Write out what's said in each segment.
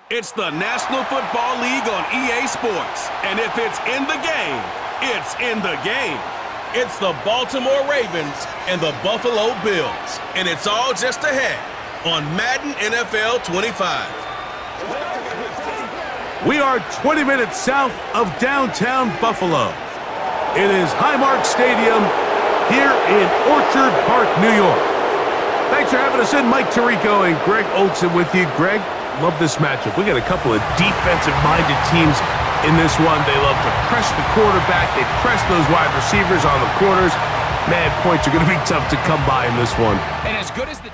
It's the National Football League on EA Sports. And if it's in the game, it's in the game. It's the Baltimore Ravens and the Buffalo Bills. And it's all just ahead on Madden NFL 25. We are 20 minutes south of downtown Buffalo. It is Highmark Stadium here in Orchard Park, New York. Thanks for having us in. Mike Tirico and Greg Olson with you. Greg, love this matchup. We got a couple of defensive-minded teams in this one. They love to press the quarterback. They press those wide receivers on the corners. Man, points are going to be tough to come by in this one. And as good as the...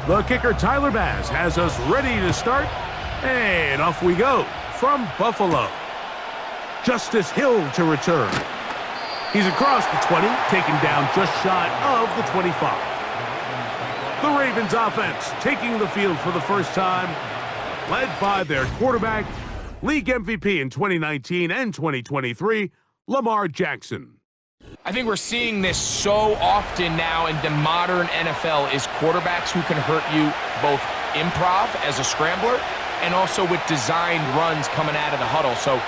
The kicker, Tyler Bass, has us ready to start. And off we go from Buffalo. Justice Hill to return. He's across the 20, taken down just shy of the 25. The Ravens offense taking the field for the first time, led by their quarterback, league MVP in 2019 and 2023, Lamar Jackson. I think we're seeing this so often now in the modern NFL is quarterbacks who can hurt you both improv as a scrambler and also with designed runs coming out of the huddle. So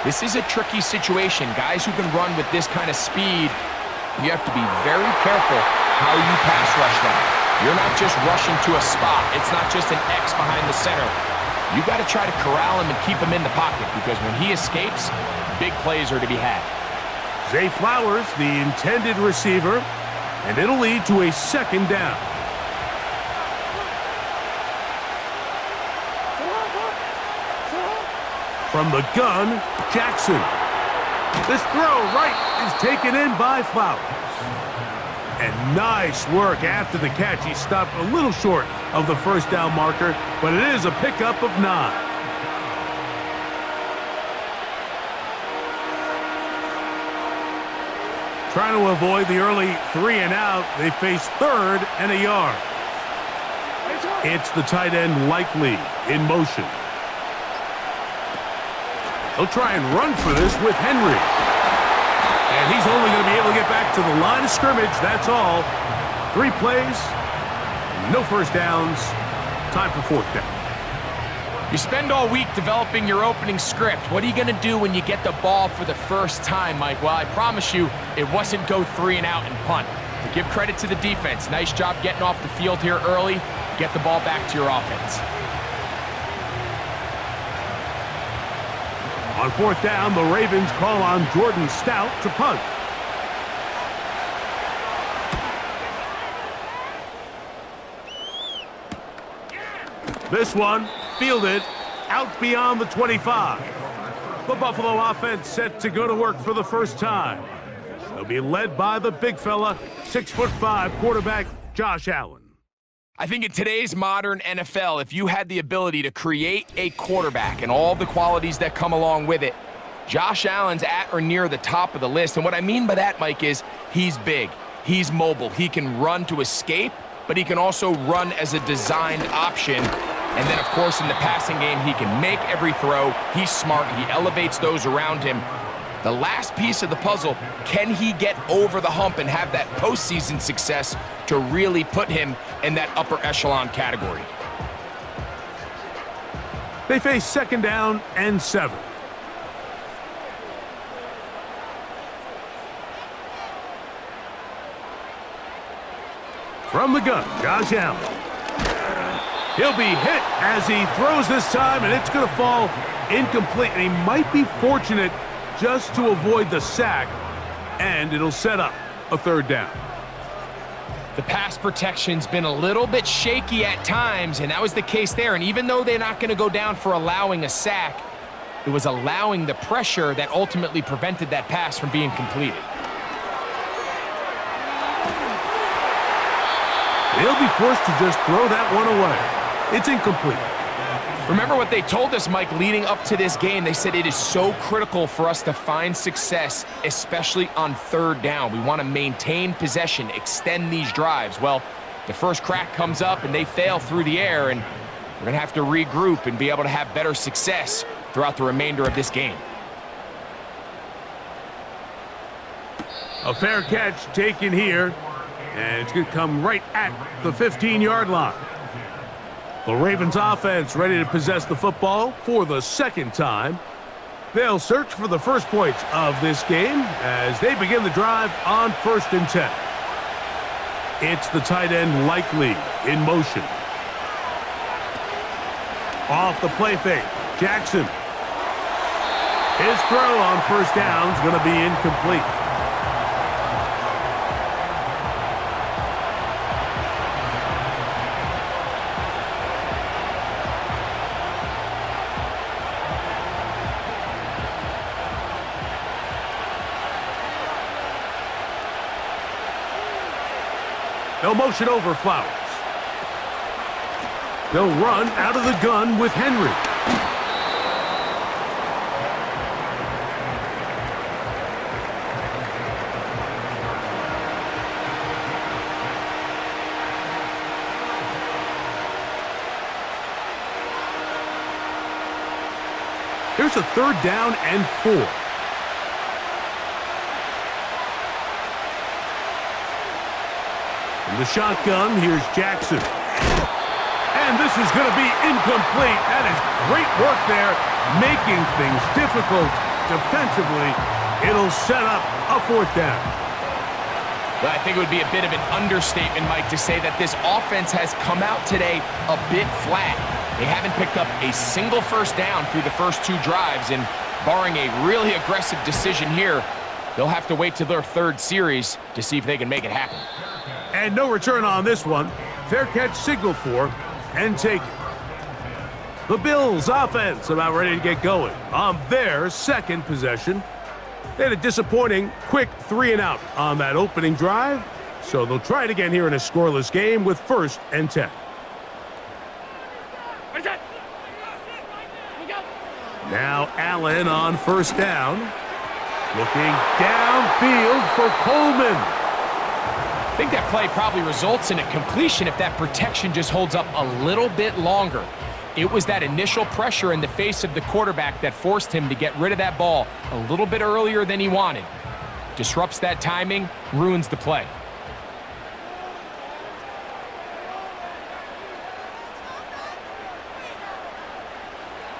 this is a tricky situation. Guys who can run with this kind of speed, you have to be very careful how you pass rush them. You're not just rushing to a spot. It's not just an X behind the center. You got to try to corral him and keep him in the pocket because when he escapes, big plays are to be had. Zay Flowers, the intended receiver, and it'll lead to a second down. From the gun, Jackson. This throw right is taken in by Flowers. And nice work after the catch. He stopped a little short of the first down marker, but it is a pickup of 9. Trying to avoid the early 3 and out, they face 3rd and a yard. It's the tight end Likely in motion. He'll try and run for this with Henry. And he's only going to be able to get back to the line of scrimmage, that's all. 3 plays, no first downs, time for 4th down. You spend all week developing your opening script. What are you going to do when you get the ball for the first time, Mike? Well, I promise you, it wasn't go 3 and out and punt. But give credit to the defense. Nice job getting off the field here early. Get the ball back to your offense. On 4th down, the Ravens call on Jordan Stout to punt. This one fielded out beyond the 25. The Buffalo offense set to go to work for the first time. They'll be led by the big fella, 6'5" quarterback Josh Allen. I think in today's modern NFL, if you had the ability to create a quarterback and all the qualities that come along with it, Josh Allen's at or near the top of the list. And what I mean by that, Mike, is he's big, he's mobile, he can run to escape, but he can also run as a designed option. And then, of course, in the passing game, he can make every throw. He's smart. He elevates those around him. The last piece of the puzzle, can he get over the hump and have that postseason success to really put him in that upper echelon category? They face 2nd down and 7. From the gun, Josh Allen. He'll be hit as he throws this time, and it's going to fall incomplete. And he might be fortunate just to avoid the sack, and it'll set up a 3rd down. The pass protection's been a little bit shaky at times, and that was the case there. And even though they're not going to go down for allowing a sack, it was allowing the pressure that ultimately prevented that pass from being completed. They'll be forced to just throw that one away. It's incomplete. Remember what they told us, Mike, leading up to this game. They said it is so critical for us to find success, especially on third down. We want to maintain possession, extend these drives. Well, the first crack comes up and they fail through the air, and we're going to have to regroup and be able to have better success throughout the remainder of this game. A fair catch taken here, and it's going to come right at the 15-yard line. The Ravens offense ready to possess the football for the second time. They'll search for the first points of this game as they begin the drive on 1st and 10. It's the tight end Likely in motion. Off the play fake, Jackson. His throw on 1st down is going to be incomplete. They'll motion over Flowers. They'll run out of the gun with Henry. Here's a 3rd down and 4. In the shotgun, here's Jackson. And this is going to be incomplete. That is great work there, making things difficult defensively. It'll set up a 4th down. Well, I think it would be a bit of an understatement, Mike, to say that this offense has come out today a bit flat. They haven't picked up a single 1st down through the first 2 drives, and barring a really aggressive decision here, they'll have to wait to their 3rd series to see if they can make it happen. And no return on this one. Fair catch signal for and take it. The Bills offense about ready to get going on their 2nd possession. They had a disappointing quick 3-and-out on that opening drive, so they'll try it again here in a scoreless game with 1st and 10. Now Allen on 1st down. Looking downfield for Coleman. I think that play probably results in a completion if that protection just holds up a little bit longer. It was that initial pressure in the face of the quarterback that forced him to get rid of that ball a little bit earlier than he wanted. Disrupts that timing, ruins the play.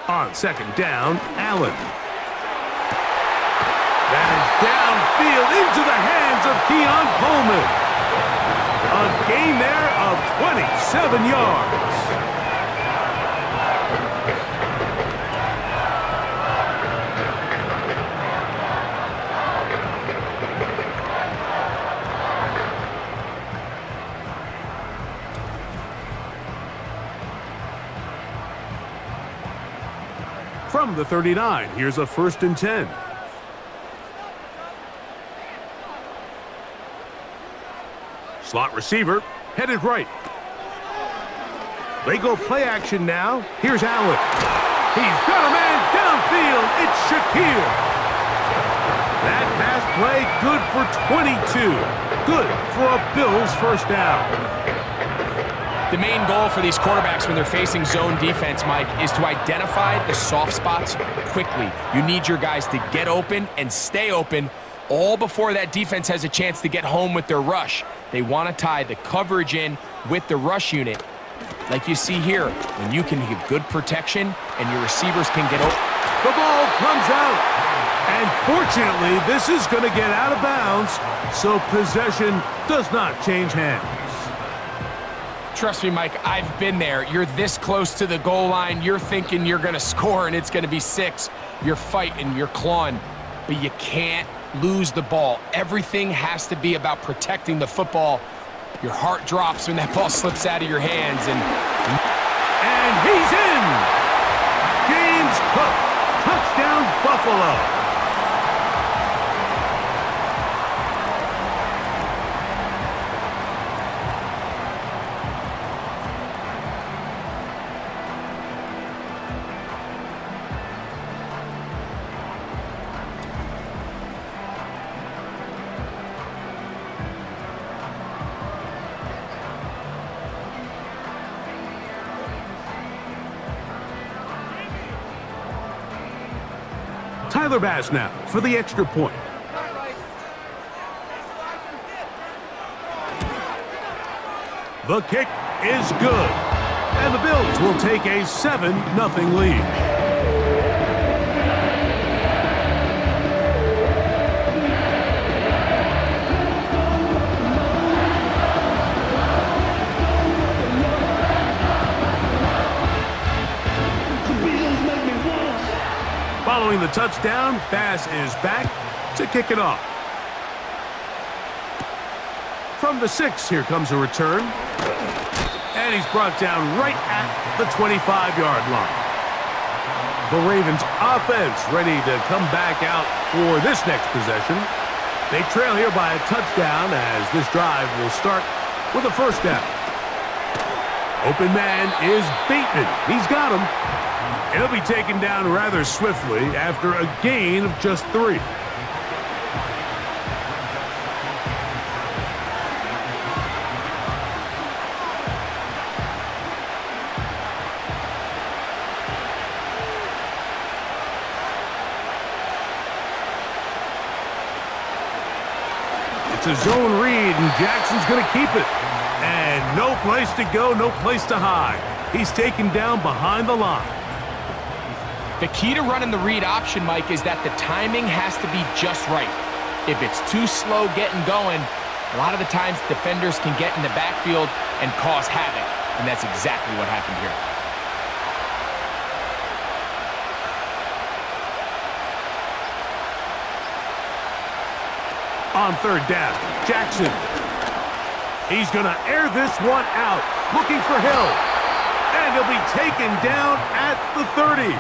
On 2nd down, Allen. That is downfield into the hands of Keon Coleman. A gain there of 27 yards. From the 39, here's a 1st and 10. Slot receiver, headed right. They go play action now. Here's Allen. He's got a man downfield. It's Shaquille. That pass play good for 22. Good for a Bills 1st down. The main goal for these quarterbacks when they're facing zone defense, Mike, is to identify the soft spots quickly. You need your guys to get open and stay open all before that defense has a chance to get home with their rush. They want to tie the coverage in with the rush unit. Like you see here, when you can give good protection and your receivers can get open. The ball comes out. And fortunately, this is going to get out of bounds, so possession does not change hands. Trust me, Mike, I've been there. You're this close to the goal line. You're thinking you're going to score and it's going to be 6. You're fighting, you're clawing, but you can't lose the ball. Everything has to be about protecting the football. Your heart drops when that ball slips out of your hands. And he's in! James Cook, touchdown Buffalo. Tyler Bass now for the extra point. The kick is good. And the Bills will take a 7-0 lead. Following the touchdown, Bass is back to kick it off. From the 6, here comes a return. And he's brought down right at the 25-yard line. The Ravens offense ready to come back out for this next possession. They trail here by a touchdown as this drive will start with a first down. Open man is Bateman. He's got him. He'll be taken down rather swiftly after a gain of just 3. It's a zone read, and Jackson's going to keep it. And no place to go, no place to hide. He's taken down behind the line. The key to running the read option, Mike, is that the timing has to be just right. If it's too slow getting going, a lot of the times defenders can get in the backfield and cause havoc, and that's exactly what happened here. On third down, Jackson. He's going to air this one out, looking for Hill. And he'll be taken down at the 30.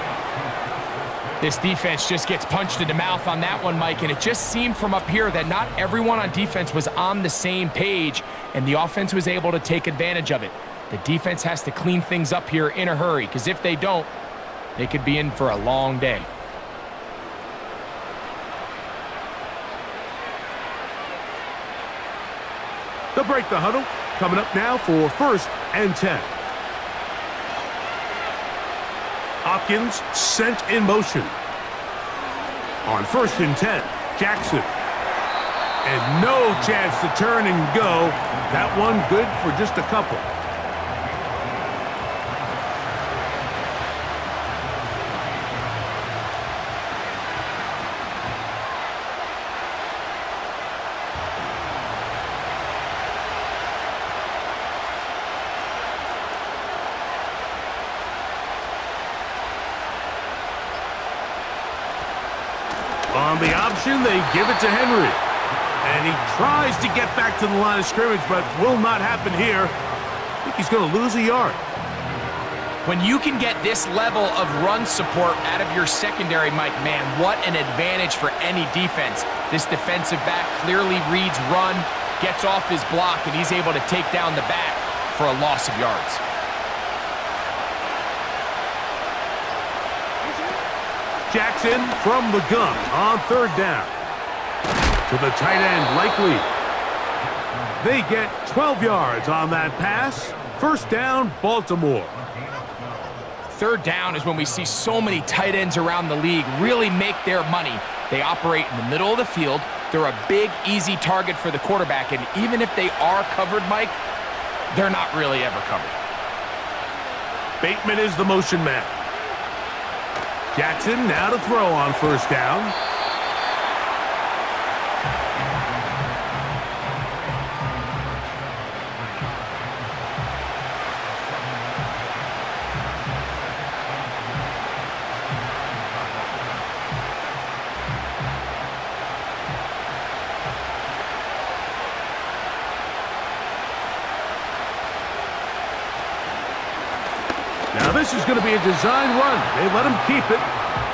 This defense just gets punched in the mouth on that one, Mike, and it just seemed from up here that not everyone on defense was on the same page, and the offense was able to take advantage of it. The defense has to clean things up here in a hurry, because if they don't, they could be in for a long day. They'll break the huddle. Coming up now for 1st and 10. Hopkins sent in motion. On 1st and 10, Jackson. And no chance to turn and go. That one good for just a couple. On the option, they give it to Henry. And he tries to get back to the line of scrimmage, but will not happen here. I think he's going to lose a yard. When you can get this level of run support out of your secondary, Mike, man, what an advantage for any defense. This defensive back clearly reads run, gets off his block, and he's able to take down the back for a loss of yards. Jackson from the gun on third down. To the tight end, Likely. They get 12 yards on that pass. First down, Baltimore. Third down is when we see so many tight ends around the league really make their money. They operate in the middle of the field. They're a big, easy target for the quarterback, and even if they are covered, Mike, they're not really ever covered. Bateman is the motion man. Jackson now to throw on first down. Now this is going to be a design run. They let him keep it.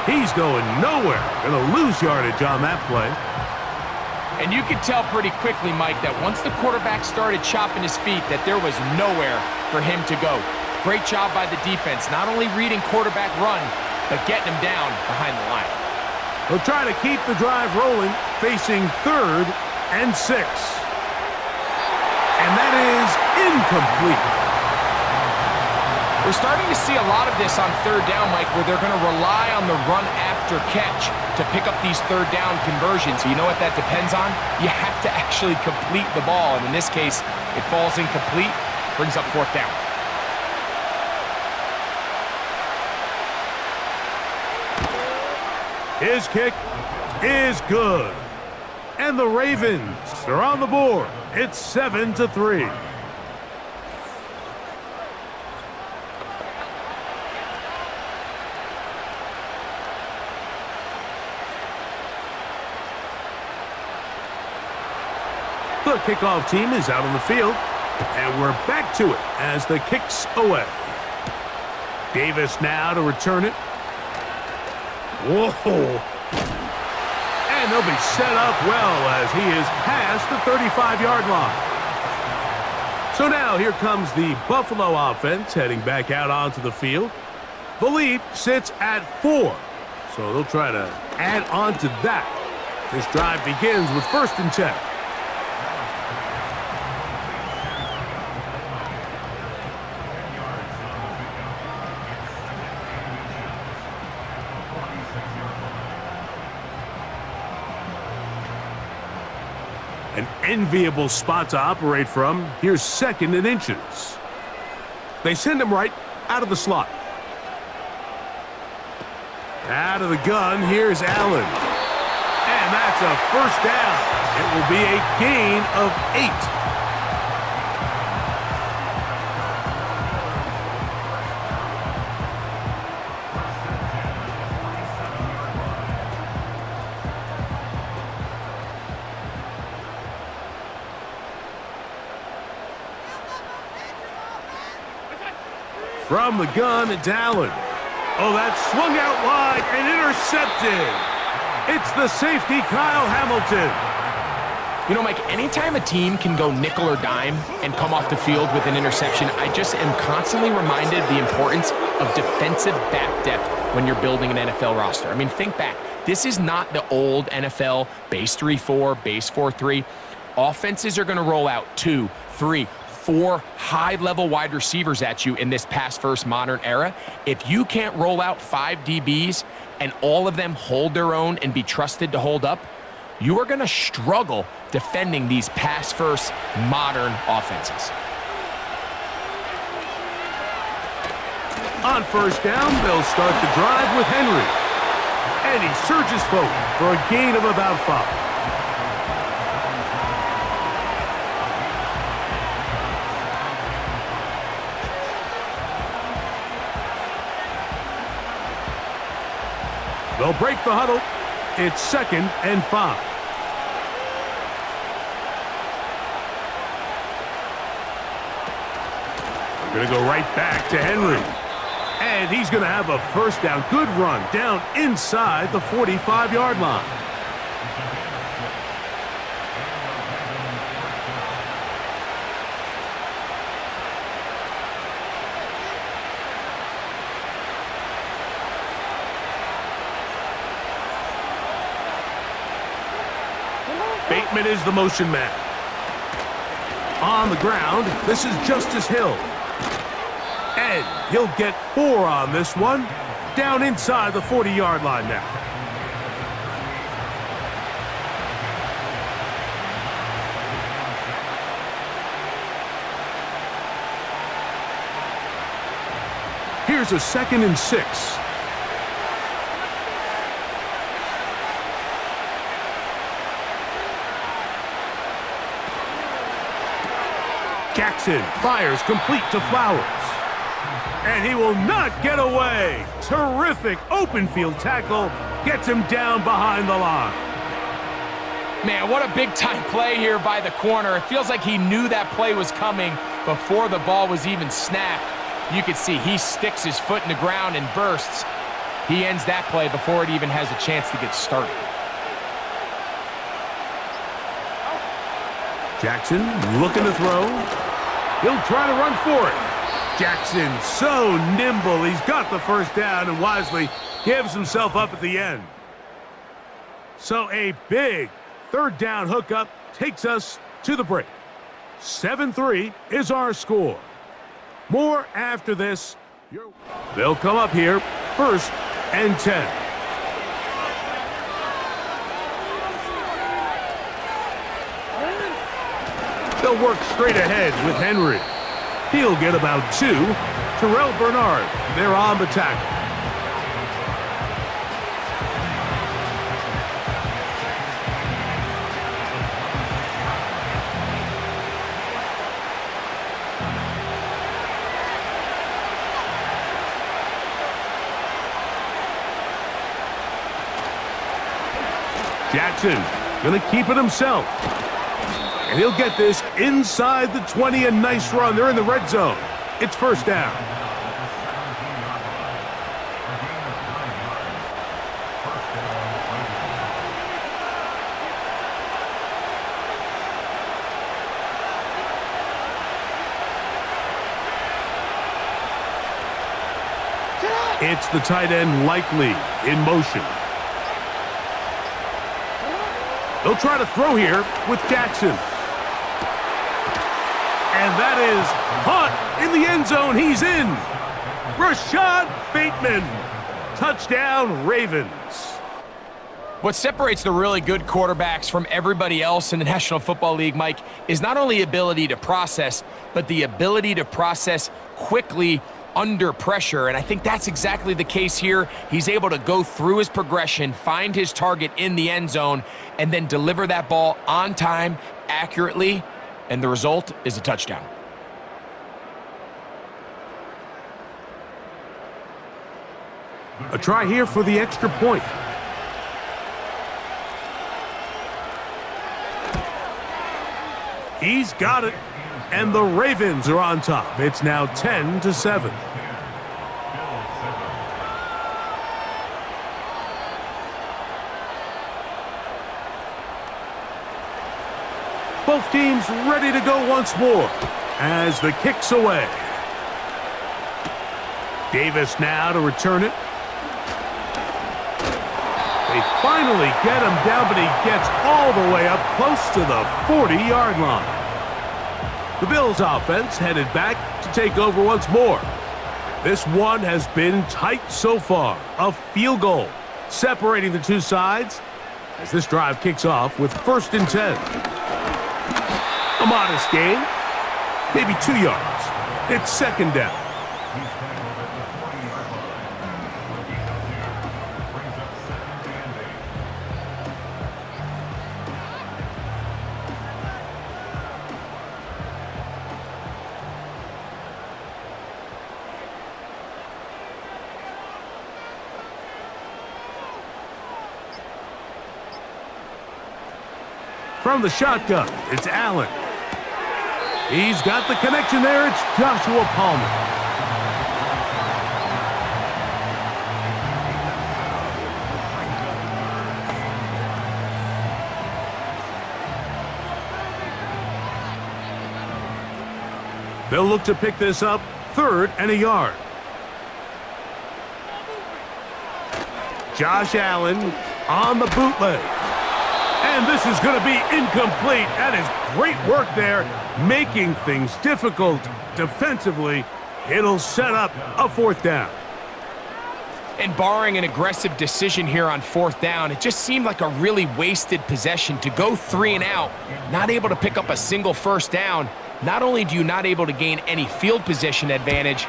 He's going nowhere. Going to lose yardage on that play. And you could tell pretty quickly, Mike, that once the quarterback started chopping his feet, that there was nowhere for him to go. Great job by the defense, not only reading quarterback run, but getting him down behind the line. They'll try to keep the drive rolling, facing 3rd and 6. And that is incomplete. We're starting to see a lot of this on third down, Mike, where they're going to rely on the run after catch to pick up these third down conversions. So you know what that depends on? You have to actually complete the ball. And in this case, it falls incomplete, brings up fourth down. His kick is good. And the Ravens are on the board. It's 7-3. The kickoff team is out on the field, and we're back to it as the kick's away. Davis now to return it. Whoa! And they'll be set up well as he is past the 35-yard line. So now here comes the Buffalo offense heading back out onto the field. The lead sits at 4, so they'll try to add on to that. This drive begins with 1st and 10. An enviable spot to operate from. Here's 2nd and inches. They send him right out of the slot. Out of the gun, here's Allen. And that's a 1st down. It will be a gain of 8. From the gun, it's Allen. Oh, that swung out wide and intercepted. It's the safety, Kyle Hamilton. You know, Mike, anytime a team can go nickel or dime and come off the field with an interception, I just am constantly reminded the importance of defensive back depth when you're building an NFL roster. I mean, think back. This is not the old NFL base 3-4, base 4-3. Offenses are going to roll out 2, 3, 4 high-level wide receivers at you in this pass-first modern era. If you can't roll out 5 DBs and all of them hold their own and be trusted to hold up, you are going to struggle defending these pass-first modern offenses. On 1st down, they'll start the drive with Henry. And he surges forward for a gain of about 5. They'll break the huddle. It's 2nd and 5. We're going to go right back to Henry. And he's going to have a 1st down. Good run down inside the 45-yard line. Bateman is the motion man. On the ground, this is Justice Hill. And he'll get 4 on this one. Down inside the 40-yard line now. Here's a 2nd and 6. Jackson fires complete to Flowers. And he will not get away. Terrific open field tackle. Gets him down behind the line. Man, what a big-time play here by the corner. It feels like he knew that play was coming before the ball was even snapped. You can see he sticks his foot in the ground and bursts. He ends that play before it even has a chance to get started. Jackson looking to throw. He'll try to run for it. Jackson so nimble. He's got the 1st down and wisely gives himself up at the end. So a big 3rd down hookup takes us to the break. 7-3 is our score. More after this They'll come up here, 1st and 10. They'll work straight ahead with Henry. He'll get about 2. Terrell Bernard, they're on the tackle. Jackson gonna keep it himself. And he'll get this inside the 20. A nice run. They're in the red zone. It's 1st down. It's the tight end Likely in motion. They'll try to throw here with Jackson. And that is caught in the end zone. He's in. Rashad Bateman. Touchdown, Ravens. What separates the really good quarterbacks from everybody else in the National Football League, Mike, is not only ability to process, but the ability to process quickly under pressure, and I think that's exactly the case here. He's able to go through his progression, find his target in the end zone, and then deliver that ball on time, accurately, and the result is a touchdown. A try here for the extra point. He's got it, and the Ravens are on top. It's now 10-7. Both teams ready to go once more as the kick's away. Davis now to return it. They finally get him down, but he gets all the way up close to the 40-yard line. The Bills offense headed back to take over once more. This one has been tight so far. A field goal separating the two sides as this drive kicks off with 1st and 10. A modest gain, maybe 2 yards. It's 2nd down. From the shotgun, it's Allen. He's got the connection there. It's Joshua Palmer. They'll look to pick this up 3rd and a yard. Josh Allen on the bootleg. And this is going to be incomplete. That is great work there, making things difficult defensively. It'll set up a 4th down. And barring an aggressive decision here on 4th down, it just seemed like a really wasted possession to go 3 and out, not able to pick up a single 1st down. Not only do you not able to gain any field position advantage,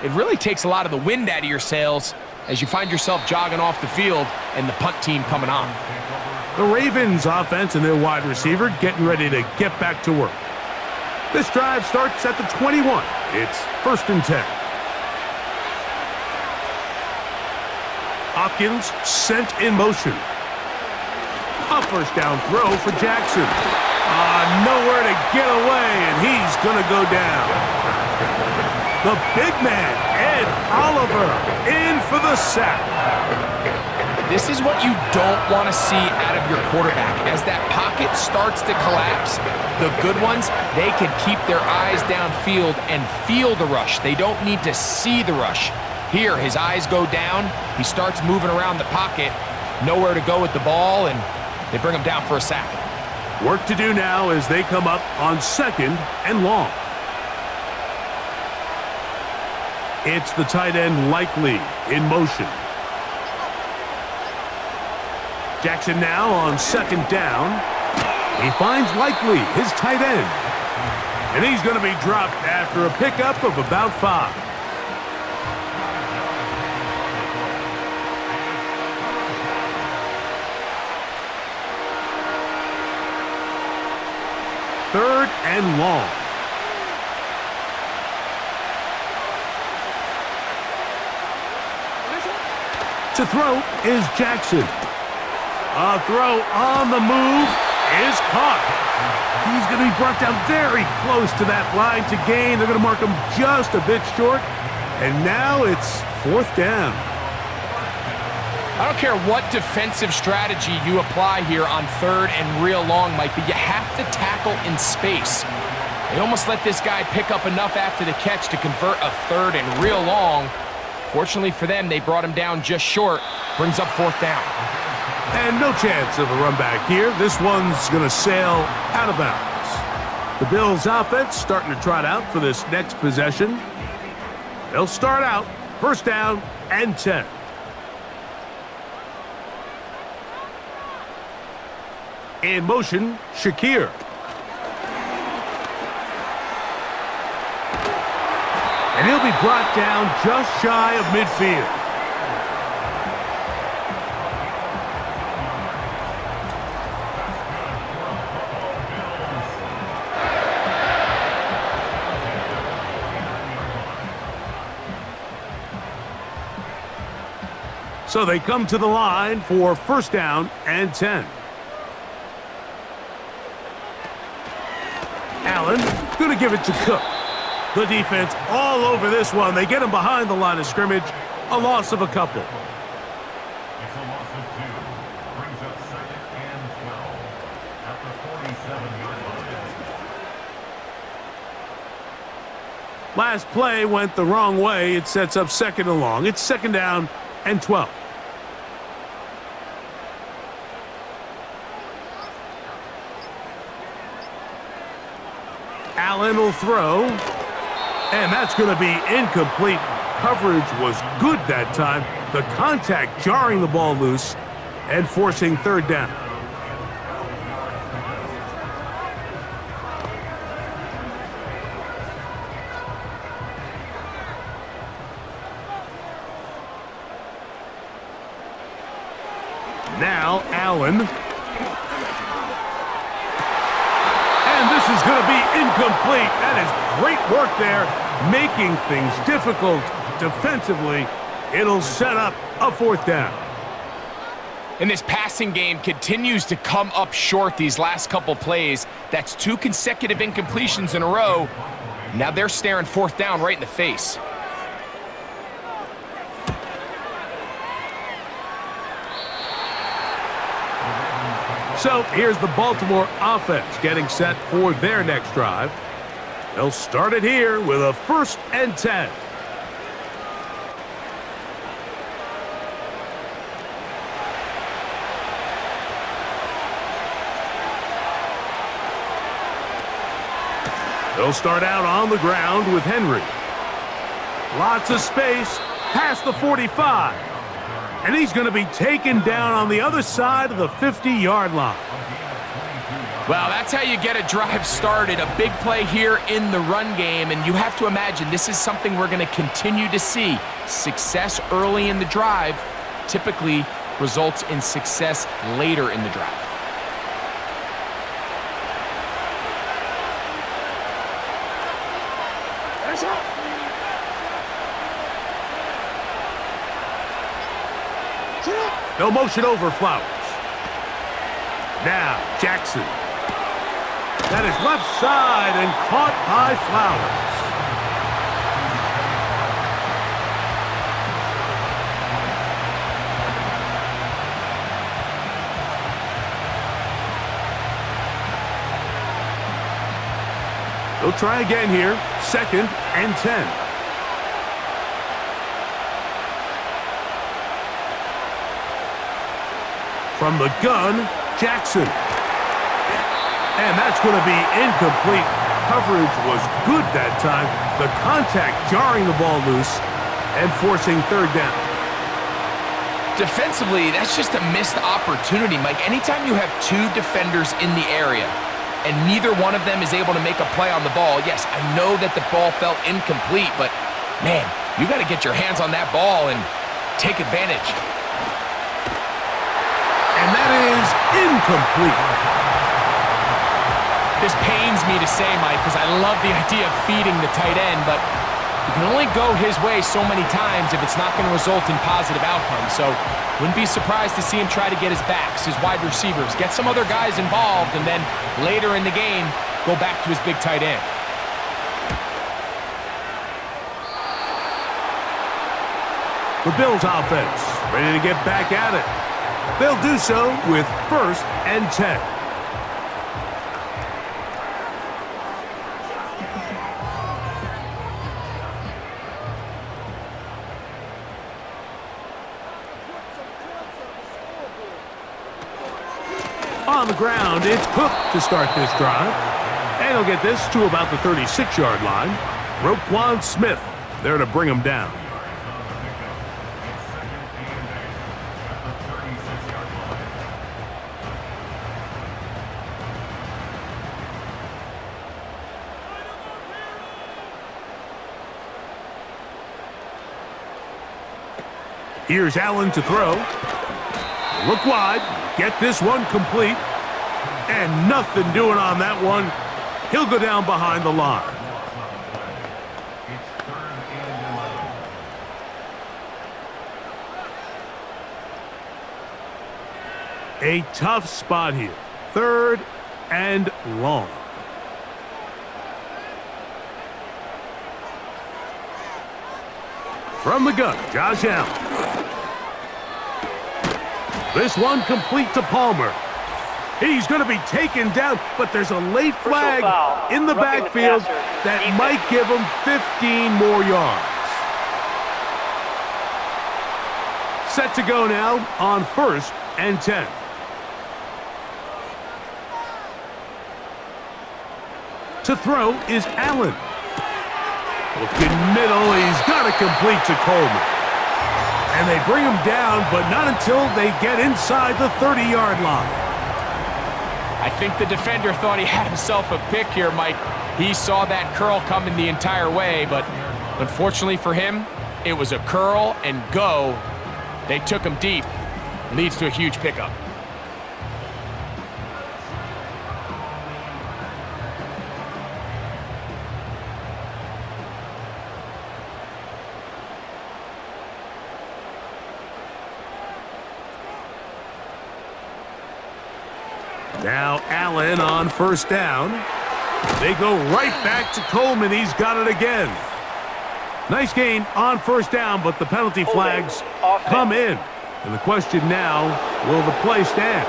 it really takes a lot of the wind out of your sails as you find yourself jogging off the field and the punt team coming on. The Ravens offense and their wide receiver getting ready to get back to work. This drive starts at the 21. It's 1st and 10. Hopkins sent in motion. A 1st down throw for Jackson. Nowhere to get away, and he's going to go down. The big man, Ed Oliver, in for the sack. This is what you don't want to see out of your quarterback. As that pocket starts to collapse, the good ones, they can keep their eyes downfield and feel the rush. They don't need to see the rush. Here, his eyes go down. He starts moving around the pocket. Nowhere to go with the ball, and they bring him down for a sack. Work to do now as they come up on 2nd and long. It's the tight end Likely in motion. Jackson now on second down. He finds Likely, his tight end. And he's going to be dropped after a pickup of about 5. Third and long. To throw is Jackson. A throw on the move is caught. He's going to be brought down very close to that line to gain. They're going to mark him just a bit short. And now it's 4th down. I don't care what defensive strategy you apply here on 3rd and real long, Mike, but you have to tackle in space. They almost let this guy pick up enough after the catch to convert a 3rd and real long. Fortunately for them, they brought him down just short. Brings up 4th down. And no chance of a run back here. This one's going to sail out of bounds. The Bills' offense starting to trot out for this next possession. They'll start out 1st down and 10. In motion, Shakir. And he'll be brought down just shy of midfield. So they come to the line for 1st down and 10. Allen going to give it to Cook. The defense all over this one. They get him behind the line of scrimmage. A loss of a couple. It's a loss of 2. Brings up 2nd and 12 at the 47-yard line. Last play went the wrong way. It sets up 2nd and long. It's 2nd down and 12. Allen will throw, and that's going to be incomplete. Coverage was good that time. The contact jarring the ball loose and forcing 3rd down. Now Allen. This is going to be incomplete. That is great work there, making things difficult defensively. It'll set up a 4th down. And this passing game continues to come up short these last couple plays. That's 2 consecutive incompletions in a row. Now they're staring 4th down right in the face. So here's the Baltimore offense getting set for their next drive. They'll start it here with a 1st and 10. They'll start out on the ground with Henry. Lots of space past the 45. And he's going to be taken down on the other side of the 50-yard line. Well, that's how you get a drive started. A big play here in the run game. And you have to imagine this is something we're going to continue to see. Success early in the drive typically results in success later in the drive. No motion over Flowers. Now Jackson. That is left side and caught by Flowers. They'll try again here. 2nd and 10. From the gun, Jackson. And that's going to be incomplete. Coverage was good that time. The contact jarring the ball loose and forcing third down. Defensively, that's just a missed opportunity, Mike. Anytime you have two defenders in the area and neither one of them is able to make a play on the ball, yes, I know that the ball felt incomplete, but, man, you got to get your hands on that ball and take advantage. And that is incomplete. This pains me to say, Mike, because I love the idea of feeding the tight end, but you can only go his way so many times if it's not going to result in positive outcomes. So wouldn't be surprised to see him try to get his backs, his wide receivers, get some other guys involved, and then later in the game, go back to his big tight end. The Bills offense ready to get back at it. They'll do so with 1st and 10. On the ground, it's Cook to start this drive. And he'll get this to about the 36-yard line. Roquan Smith there to bring him down. Here's Allen to throw. Look wide. Get this one complete. And nothing doing on that one. He'll go down behind the line. A tough spot here. 3rd and long. From the gun, Josh Allen. This one complete to Palmer. He's going to be taken down, but there's a late flag in the backfield that might give him 15 more yards. Set to go now on 1st and 10. To throw is Allen. Looking middle, he's got to complete to Coleman. And they bring him down, but not until they get inside the 30-yard line. I think the defender thought he had himself a pick here, Mike. He saw that curl coming the entire way, but unfortunately for him, it was a curl and go. They took him deep. Leads to a huge pickup. Now Allen on 1st down. They go right back to Coleman. He's got it again. Nice gain on 1st down, but the penalty flags come in. And the question now, will the play stand?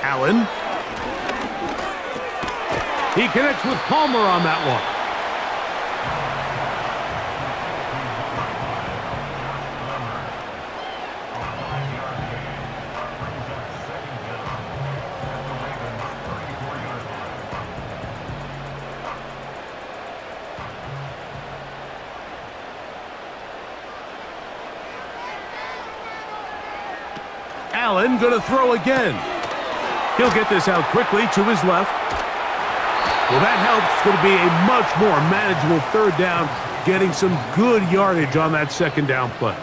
Allen. He connects with Palmer on that one. Allen going to throw again. He'll get this out quickly to his left. Well, that helps. It's going to be a much more manageable 3rd down, getting some good yardage on that 2nd down play.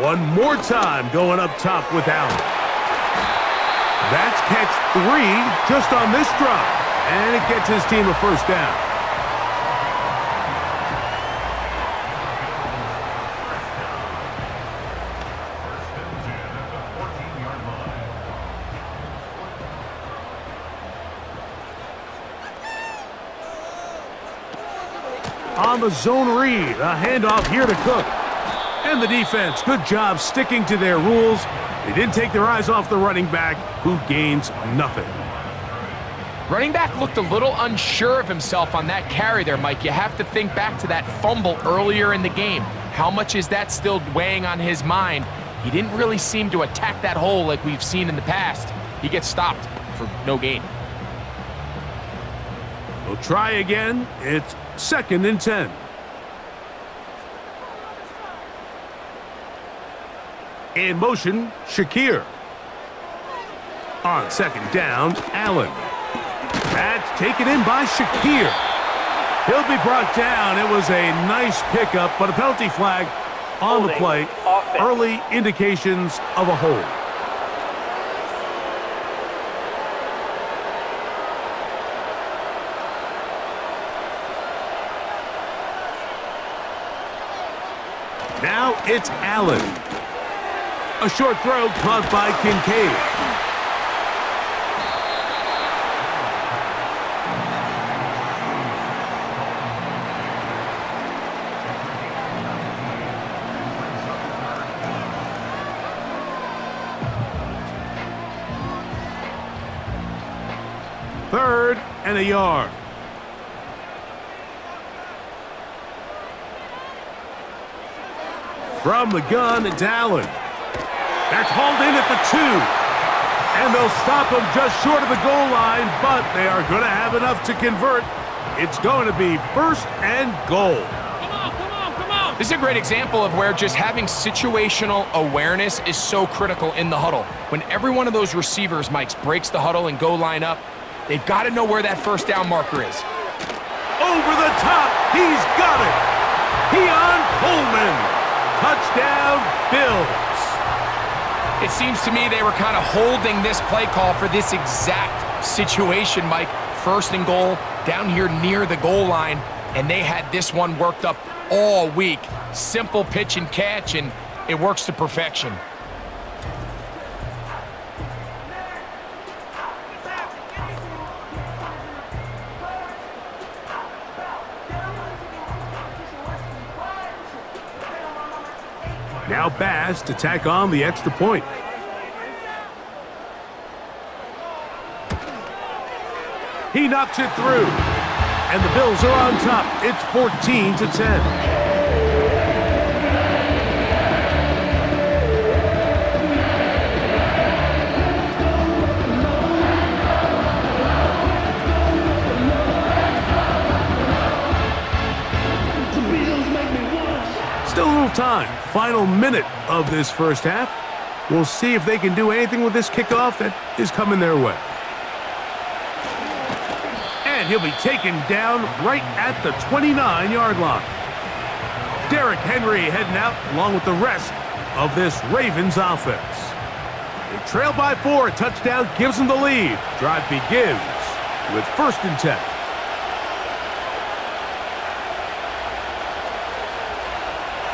One more time going up top with Allen. That's catch 3 just on this drive. And it gets his team a 1st down. on the zone read. A handoff here to Cook. And the defense, good job sticking to their rules. They didn't take their eyes off the running back, who gains nothing. Running back looked a little unsure of himself on that carry there, Mike. You have to think back to that fumble earlier in the game. How much is that still weighing on his mind? He didn't really seem to attack that hole like we've seen in the past. He gets stopped for no gain. We'll try again. It's 2nd and 10. In motion, Shakir. On 2nd down, Allen. That's taken in by Shakir. He'll be brought down. It was a nice pickup, but a penalty flag on the play. Early indications of a hold. Now it's Allen. A short throw caught by Kincaid. Third and a yard. From the gun, it's Allen. That's hauled in at the 2. And they'll stop him just short of the goal line, but they are going to have enough to convert. It's going to be 1st and goal. Come on. This is a great example of where just having situational awareness is so critical in the huddle. When every one of those receivers, Mike, breaks the huddle and go line up, they've got to know where that 1st down marker is. Over the top, he's got it. Keon Coleman. Touchdown, Bills. It seems to me they were kind of holding this play call for this exact situation, Mike. 1st and goal, down here near the goal line, and they had this one worked up all week. Simple pitch and catch, and it works to perfection. Now Bass to tack on the extra point. He knocks it through. And the Bills are on top. It's 14-10. Still a little time. Final minute of this 1st half. We'll see if they can do anything with this kickoff that is coming their way. And he'll be taken down right at the 29-yard line. Derrick Henry heading out along with the rest of this Ravens offense. They trail by 4. A touchdown gives them the lead. Drive begins with 1st and 10.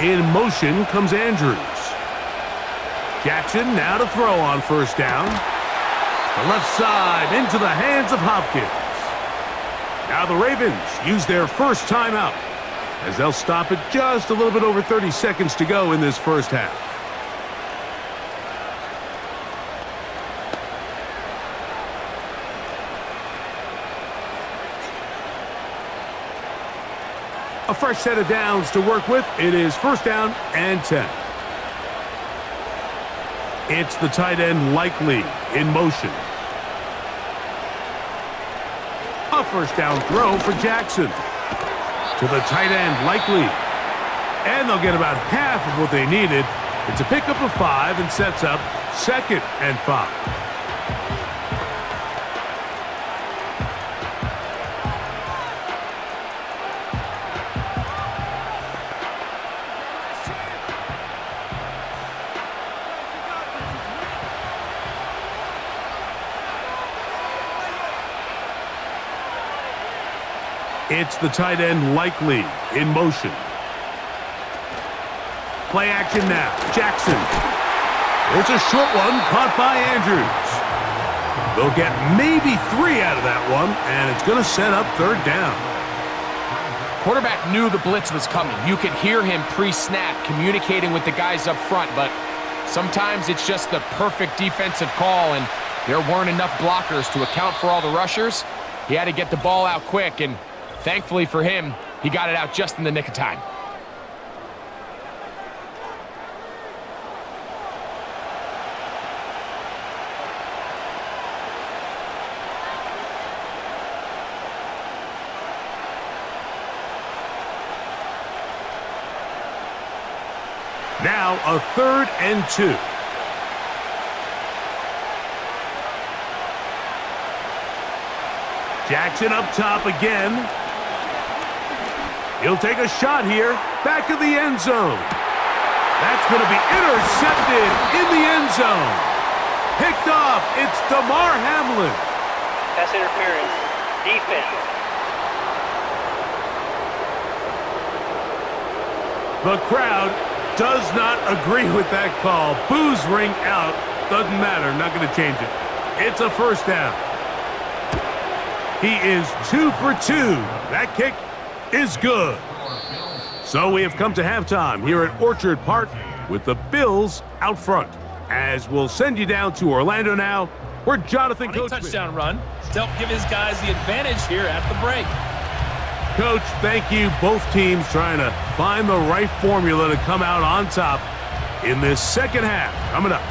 In motion comes Andrews. Jackson now to throw on 1st down. The left side into the hands of Hopkins. Now the Ravens use their 1st timeout as they'll stop it just a little bit over 30 seconds to go in this 1st half. A fresh set of downs to work with. It is 1st down and 10. It's the tight end Likely in motion. A 1st down throw for Jackson. To the tight end Likely. And they'll get about half of what they needed. It's a pickup of 5 and sets up 2nd and 5. It's the tight end Likely in motion. Play action now. Jackson. There's a short one caught by Andrews. They'll get maybe 3 out of that one, and it's going to set up 3rd down. Quarterback knew the blitz was coming. You could hear him pre-snap communicating with the guys up front, but sometimes it's just the perfect defensive call, and there weren't enough blockers to account for all the rushers. He had to get the ball out quick, and thankfully for him, he got it out just in the nick of time. Now a 3rd and 2. Jackson up top again. He'll take a shot here. Back of the end zone. That's going to be intercepted in the end zone. Picked off. It's Damar Hamlin. Pass interference. Defense. The crowd does not agree with that call. Boos ring out. Doesn't matter. Not going to change it. It's a first down. He is 2 for 2. That kick is good. So we have come to halftime here at Orchard Park with the Bills out front. As we'll send you down to Orlando now, where Jonathan Coachman. Touchdown run to help give his guys the advantage here at the break. Coach, thank you. Both teams trying to find the right formula to come out on top in this second half. Coming up.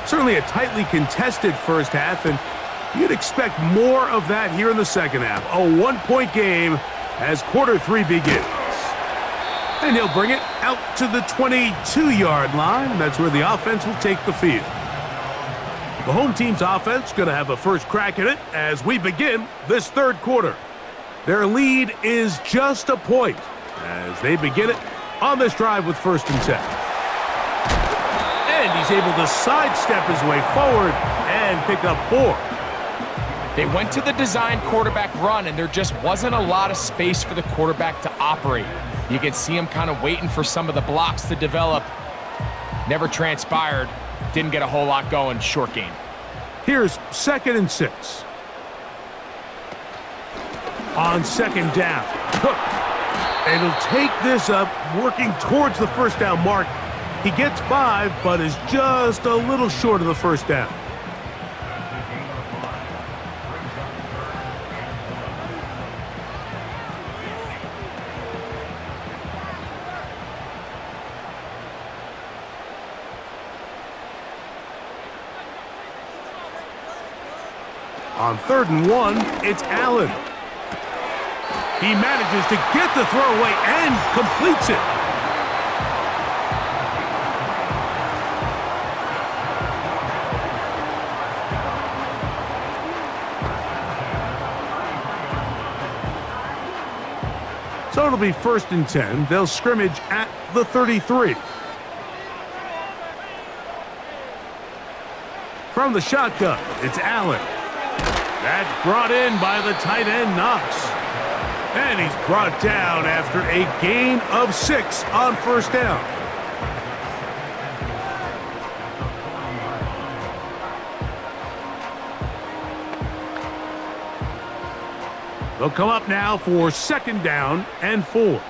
Certainly a tightly contested first half, and you'd expect more of that here in the second half. A 1-point game as quarter 3 begins. And he'll bring it out to the 22-yard line. That's where the offense will take the field. The home team's offense going to have a first crack at it as we begin this third quarter. Their lead is just a point as they begin it on this drive with 1st and 10. And he's able to sidestep his way forward and pick up 4. They went to the design quarterback run, and there just wasn't a lot of space for the quarterback to operate. You can see him kind of waiting for some of the blocks to develop. Never transpired. Didn't get a whole lot going. Short game. Here's 2nd and 6. On 2nd down, Cook. And he'll take this up, working towards the first down mark. He gets 5, but is just a little short of the first down. On 3rd and 1, it's Allen. He manages to get the throw away and completes it. So it'll be 1st and 10. They'll scrimmage at the 33. From the shotgun, it's Allen. That's brought in by the tight end, Knox. And he's brought down after a gain of 6 on 1st down. They'll come up now for 2nd down and 4.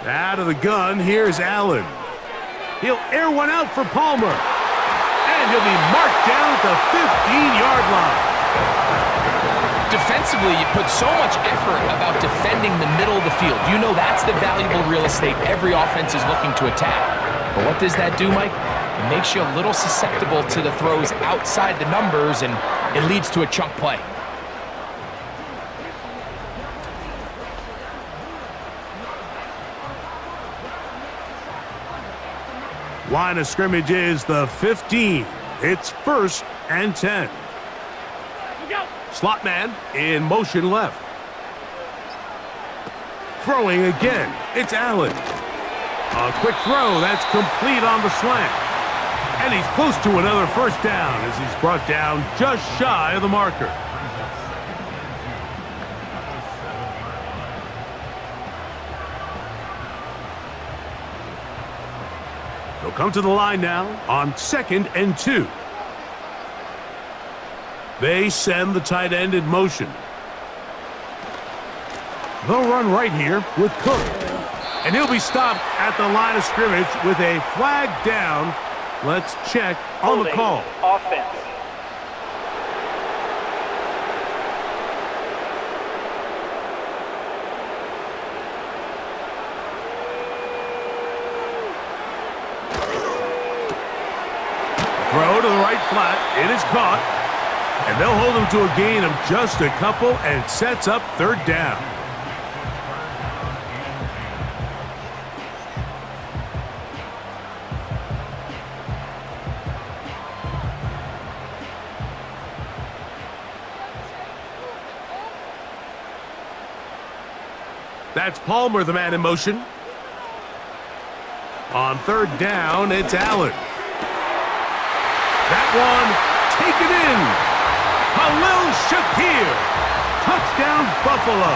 Out of the gun, here's Allen. He'll air one out for Palmer. And he'll be marked down at the 15-yard line. Defensively, you put so much effort about defending the middle of the field. You know that's the valuable real estate every offense is looking to attack. But what does that do, Mike? It makes you a little susceptible to the throws outside the numbers, and it leads to a chunk play. Line of scrimmage is the 15. It's 1st and 10. Slot man in motion left. Throwing again, it's Allen. A quick throw. That's complete on the slant. And he's close to another first down as he's brought down just shy of the marker. They'll come to the line now on 2nd and 2. They send the tight end in motion. They'll run right here with Cook. And he'll be stopped at the line of scrimmage with a flag down. Let's check on the call. Offense. Throw to the right flat. It is caught. And they'll hold him to a gain of just a couple and sets up 3rd down. That's Palmer, the man in motion. On 3rd down, it's Allen. That one taken in. Khalil Shakir. Touchdown, Buffalo.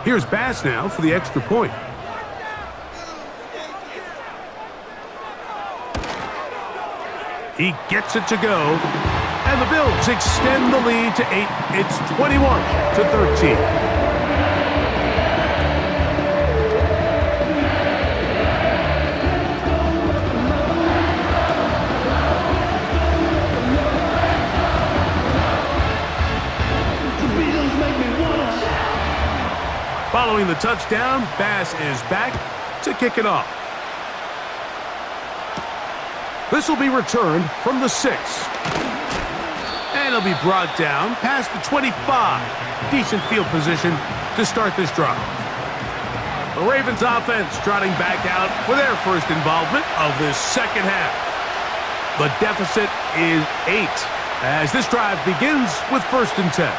Here's Bass now for the extra point. He gets it to go. And the Bills extend the lead to 8. It's 21-13. Following the touchdown, Bass is back to kick it off. This will be returned from the 6. And it'll be brought down past the 25. Decent field position to start this drive. The Ravens offense trotting back out for their first involvement of this second half. The deficit is 8 as this drive begins with 1st and 10.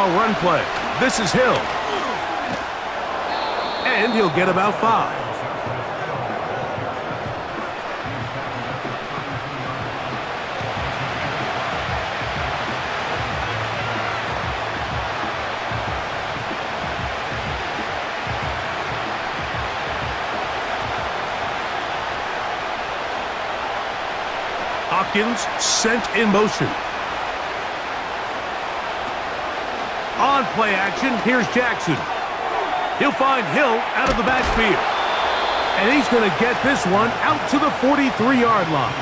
Run play. This is Hill. And he'll get about 5. Hopkins sent in motion. On play action, here's Jackson. He'll find Hill out of the backfield. And he's going to get this one out to the 43-yard line.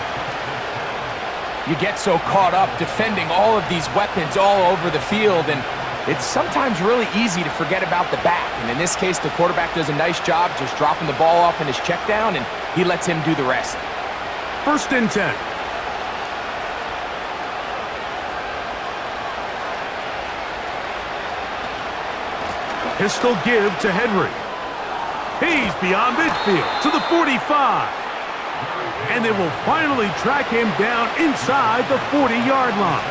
You get so caught up defending all of these weapons all over the field, and it's sometimes really easy to forget about the back. And in this case, the quarterback does a nice job just dropping the ball off in his check down, and he lets him do the rest. 1st and 10. Pistol give to Henry. He's beyond midfield to the 45. And they will finally track him down inside the 40-yard line.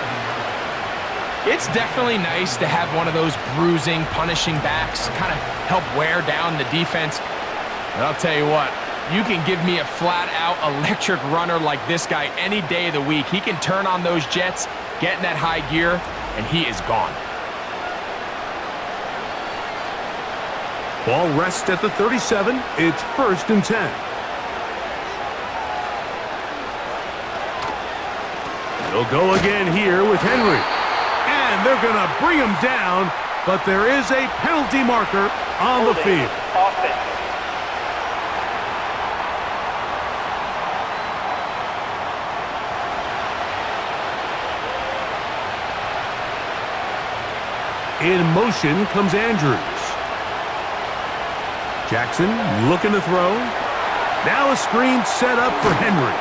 It's definitely nice to have one of those bruising, punishing backs kind of help wear down the defense. And I'll tell you what, you can give me a flat-out electric runner like this guy any day of the week. He can turn on those jets, get in that high gear, and he is gone. Ball rests at the 37. It's 1st and 10. They'll go again here with Henry. And they're going to bring him down, but there is a penalty marker on the field. Offense. In motion comes Andrews. Jackson looking to throw. Now a screen set up for Henry.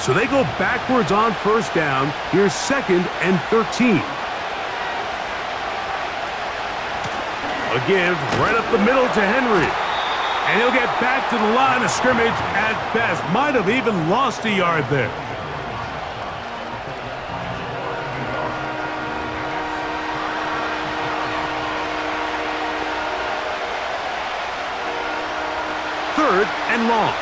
So they go backwards on first down. Here's 2nd and 13. A give right up the middle to Henry. And he'll get back to the line of scrimmage at best. Might have even lost a yard there. Third and long.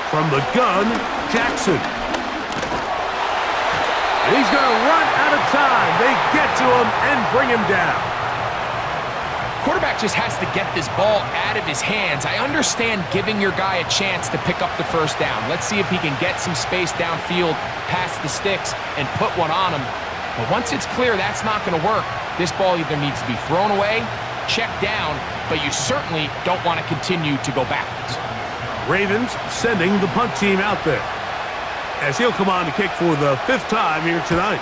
From the gun, Jackson. And he's going to run out of time. They get to him and bring him down. Quarterback just has to get this ball out of his hands. I understand giving your guy a chance to pick up the first down. Let's see if he can get some space downfield past the sticks and put one on him. But once it's clear that's not going to work, this ball either needs to be thrown away, checked down, but you certainly don't want to continue to go backwards. Ravens sending the punt team out there, as he'll come on to kick for the 5th time here tonight.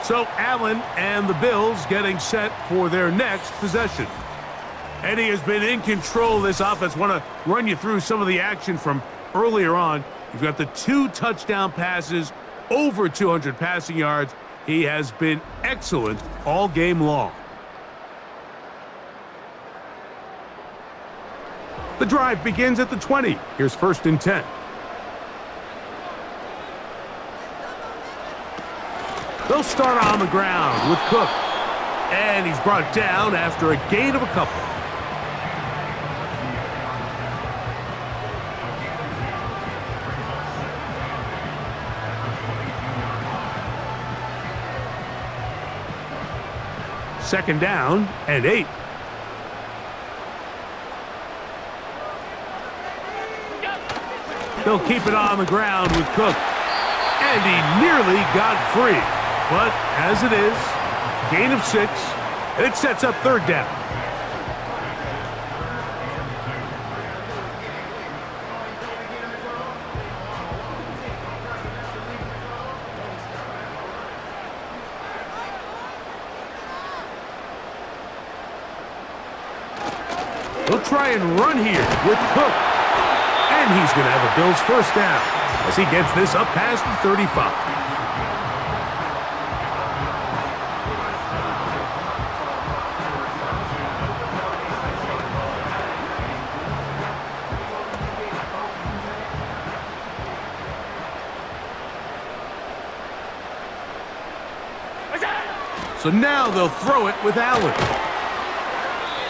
So Allen and the Bills getting set for their next possession. Eddie has been in control of this offense. Want to run you through some of the action from earlier on. You've got the 2 touchdown passes, over 200 passing yards. He has been excellent all game long. The drive begins at the 20. Here's 1st and 10. They'll start on the ground with Cook. And he's brought down after a gain of a couple. Second down and 8. They'll keep it on the ground with Cook. And he nearly got free. But as it is, gain of 6. And it sets up 3rd down. He'll try and run here with Cook. And he's going to have a Bills 1st down as he gets this up past the 35. So now they'll throw it with Allen.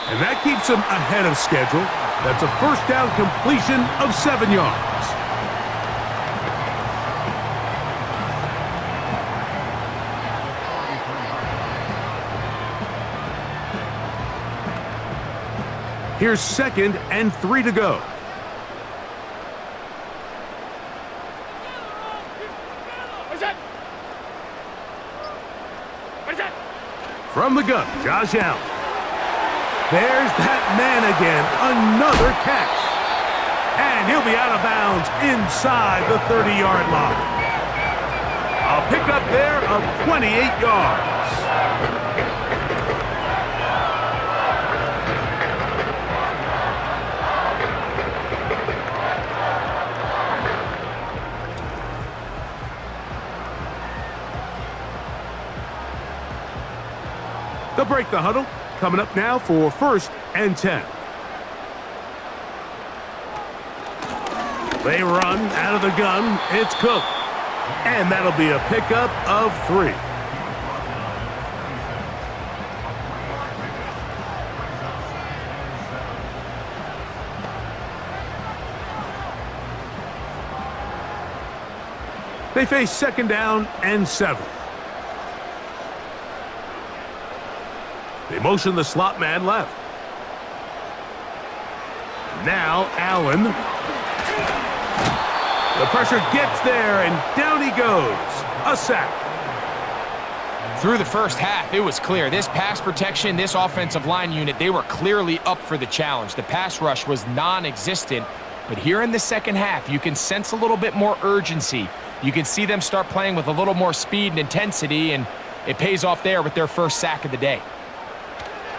And that keeps him ahead of schedule. That's a 1st down completion of 7 yards. Here's 2nd and 3 to go. From the gun, Josh Allen. There's that man again, another catch. And he'll be out of bounds inside the 30-yard line. A pickup there of 28 yards. They'll break the huddle. Coming up now for 1st and 10. They run out of the gun. It's Cook. And that'll be a pickup of 3. They face 2nd down and 7. They motion the slot man left. Now Allen. The pressure gets there, and down he goes. A sack. Through the first half, it was clear. This pass protection, this offensive line unit, they were clearly up for the challenge. The pass rush was non-existent. But here in the second half, you can sense a little bit more urgency. You can see them start playing with a little more speed and intensity, and it pays off there with their first sack of the day.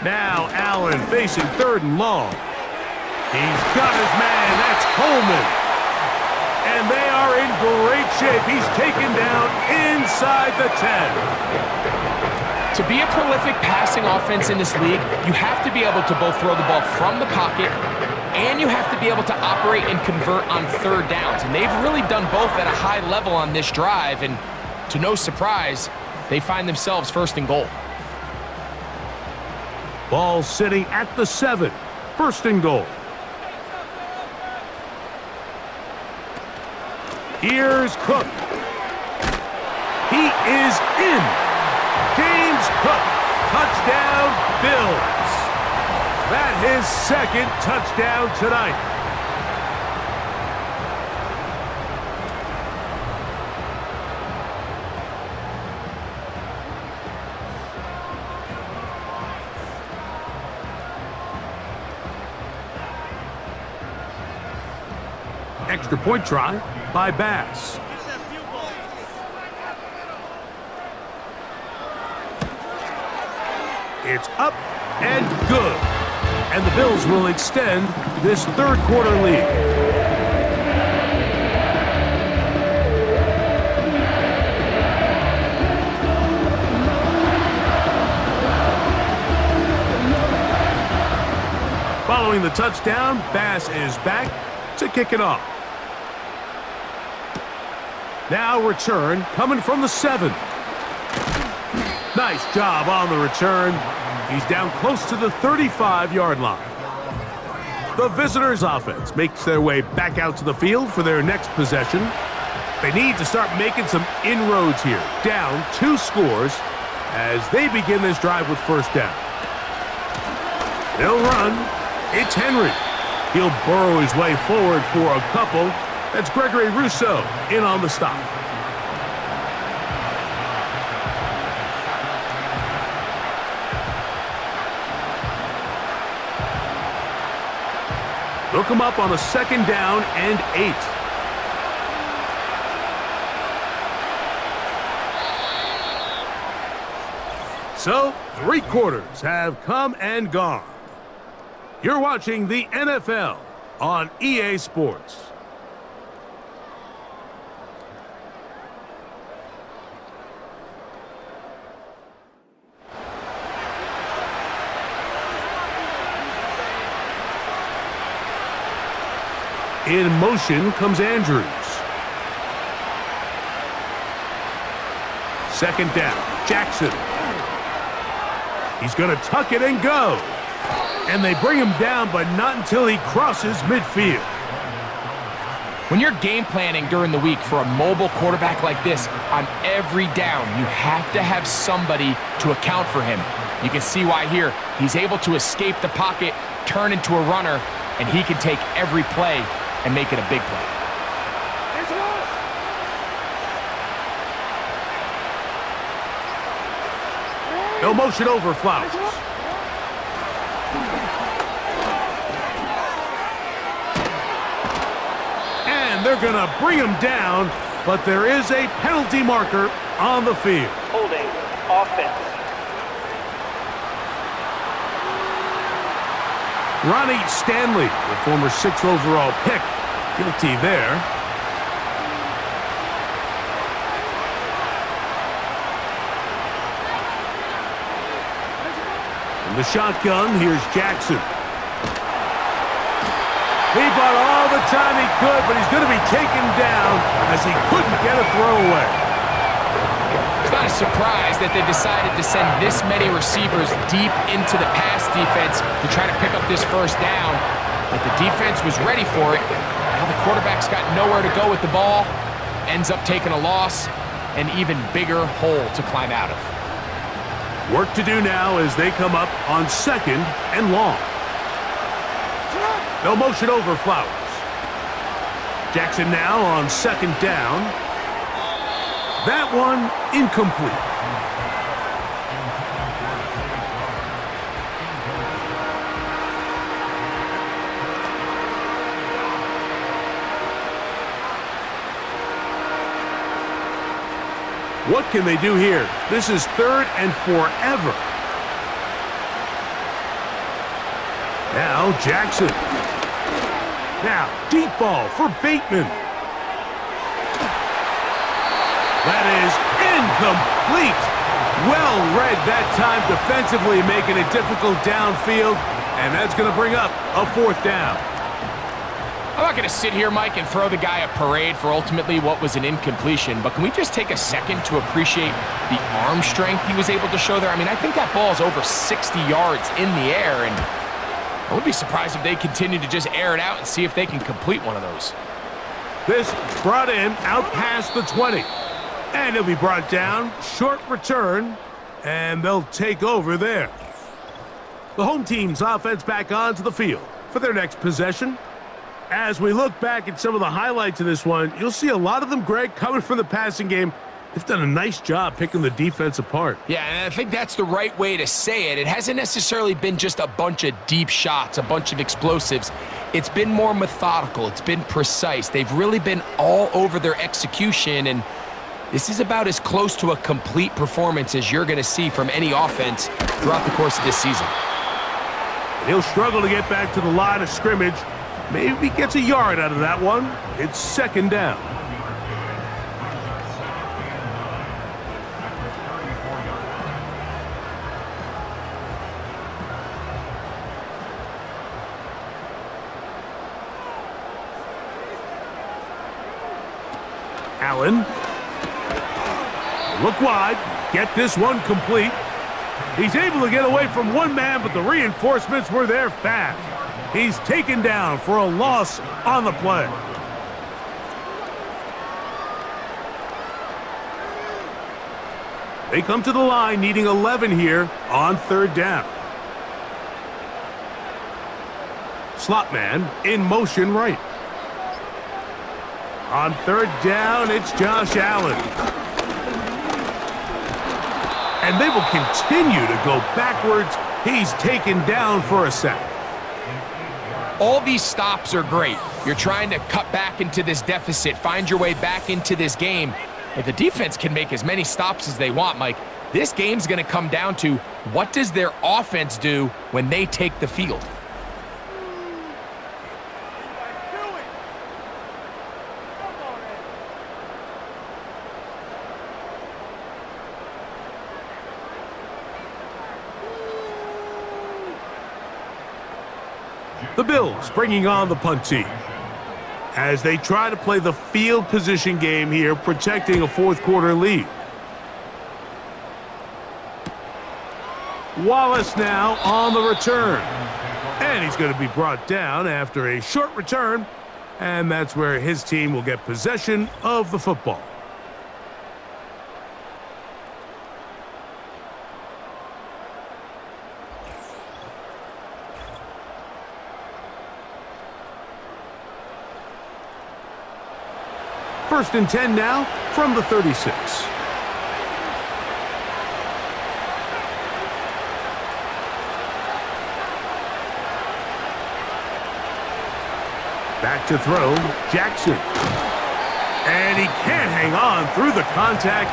Now Allen facing 3rd and long. He's got his man. That's Coleman. And they are in great shape. He's taken down inside the 10. To be a prolific passing offense in this league, you have to be able to both throw the ball from the pocket and you have to be able to operate and convert on 3rd downs. And they've really done both at a high level on this drive. And to no surprise, they find themselves 1st and goal. Ball sitting at the 7. 1st and goal. Here's Cook. He is in. James Cook. Touchdown, Bills. That his 2nd touchdown tonight. Extra point try by Bass. It's up and good. And the Bills will extend this 3rd quarter lead. Following the touchdown, Bass is back to kick it off. Now return coming from the 7. Nice job on the return. He's down close to the 35-yard line. The visitors' offense makes their way back out to the field for their next possession. They need to start making some inroads here. Down 2 scores as they begin this drive with 1st down. They'll run. It's Henry. He'll burrow his way forward for a couple. That's Gregory Rousseau in on the stop. They'll come up on a 2nd down and 8. So, 3 quarters have come and gone. You're watching the NFL on EA Sports. In motion comes Andrews. 2nd down, Jackson. He's going to tuck it and go. And they bring him down, but not until he crosses midfield. When you're game planning during the week for a mobile quarterback like this, on every down, you have to have somebody to account for him. You can see why here. He's able to escape the pocket, turn into a runner, and he can take every play and make it a big play. No motion over Flowers. And they're going to bring him down, but there is a penalty marker on the field. Holding offense. Ronnie Stanley, the former 6th overall pick, guilty there. In the shotgun, here's Jackson. He bought all the time he could, but he's going to be taken down as he couldn't get a throwaway. It's not a surprise that they decided to send this many receivers deep into the pass defense to try to pick up this 1st down, but the defense was ready for it. Now the quarterback's got nowhere to go with the ball, ends up taking a loss, an even bigger hole to climb out of. Work to do now as they come up on 2nd and long. They'll motion over Flowers. Jackson now on 2nd down. That one incomplete. What can they do here? This is 3rd and forever. Now Jackson. Now deep ball for Bateman. That is incomplete. Well read that time defensively, making it difficult downfield, and that's going to bring up a 4th down. I'm not going to sit here, Mike, and throw the guy a parade for ultimately what was an incompletion, but can we just take a second to appreciate the arm strength he was able to show there? I mean, I think that ball is over 60 yards in the air, and I would be surprised if they continue to just air it out and see if they can complete one of those. This brought in out past the 20. And he'll be brought down. Short return. And they'll take over there. The home team's offense back onto the field for their next possession. As we look back at some of the highlights of this one, you'll see a lot of them, Greg, coming from the passing game. They've done a nice job picking the defense apart. Yeah, and I think that's the right way to say it. It hasn't necessarily been just a bunch of deep shots, a bunch of explosives. It's been more methodical. It's been precise. They've really been all over their execution, and this is about as close to a complete performance as you're going to see from any offense throughout the course of this season. He'll struggle to get back to the line of scrimmage. Maybe gets a yard out of that one. It's 2nd down. Allen. Look wide. Get this one complete. He's able to get away from one man, but the reinforcements were there fast. He's taken down for a loss on the play. They come to the line needing 11 here on 3rd down. Slot man in motion right. On 3rd down, it's Josh Allen. And they will continue to go backwards. He's taken down for a sack. All these stops are great. You're trying to cut back into this deficit, find your way back into this game. But the defense can make as many stops as they want, Mike. This game's going to come down to what does their offense do when they take the field. The Bills bringing on the punt team as they try to play the field position game here, protecting a 4th quarter lead. Wallace now on the return. And he's going to be brought down after a short return. And that's where his team will get possession of the football. First and 10 now from the 36. Back to throw, Jackson. And he can't hang on through the contact.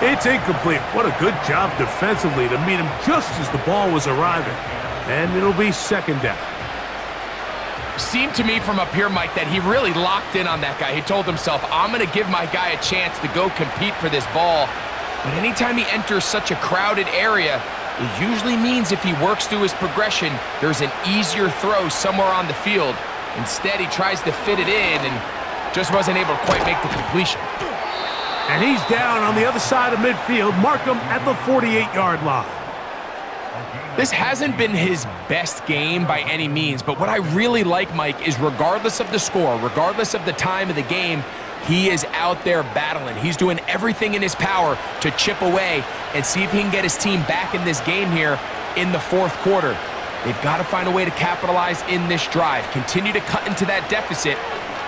It's incomplete. What a good job defensively to meet him just as the ball was arriving. And it'll be 2nd down. Seemed to me from up here, Mike, that he really locked in on that guy. He told himself, I'm going to give my guy a chance to go compete for this ball. But anytime he enters such a crowded area, it usually means if he works through his progression, there's an easier throw somewhere on the field. Instead, he tries to fit it in and just wasn't able to quite make the completion. And he's down on the other side of midfield. Mark him at the 48-yard line. This hasn't been his best game by any means, but what I really like, Mike, is regardless of the score, regardless of the time of the game, He is out there battling. He's doing everything in his power to chip away and see if he can get his team back in this game here in the fourth quarter. They've got to find a way to capitalize in this drive. Continue to cut into that deficit.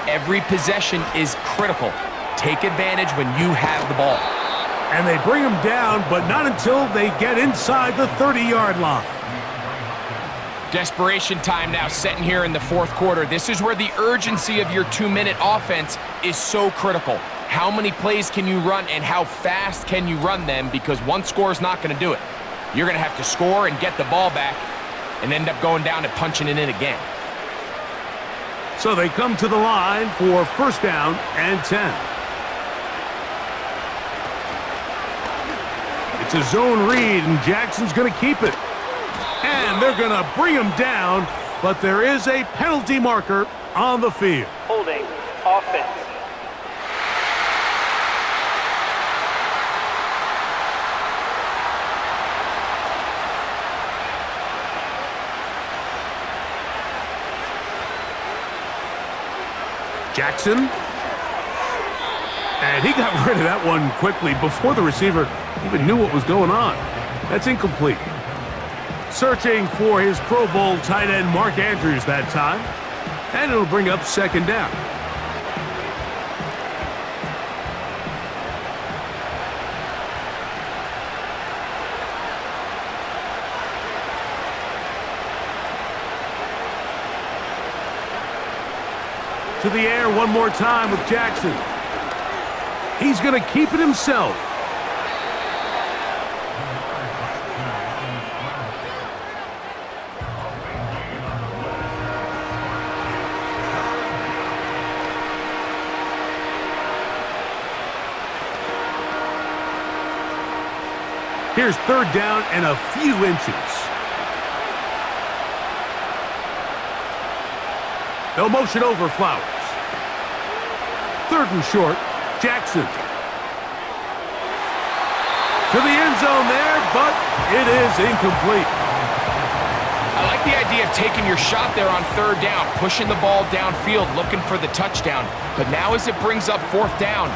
Every possession is critical. Take advantage when you have the ball. And they bring him down, but not until they get inside the 30-yard line. Desperation time now setting here in the fourth quarter. This is where the urgency of your 2-minute offense is so critical. How many plays can you run and how fast can you run them? Because one score is not going to do it. You're going to have to score and get the ball back and end up going down and punching it in again. So they come to the line for first down and 10. It's a zone read, and Jackson's going to keep it. And they're going to bring him down, but there is a penalty marker on the field. Holding offense. Jackson. And he got rid of that one quickly before the receiver even knew what was going on. That's incomplete. Searching for his Pro Bowl tight end Mark Andrews that time. And it'll bring up second down. To the air one more time with Jackson. He's going to keep it himself. Here's third down and a few inches. They'll motion over Flowers. Third and short, Jackson. To the end zone there, but it is incomplete. I like the idea of taking your shot there on third down, pushing the ball downfield, looking for the touchdown. But now as it brings up fourth down,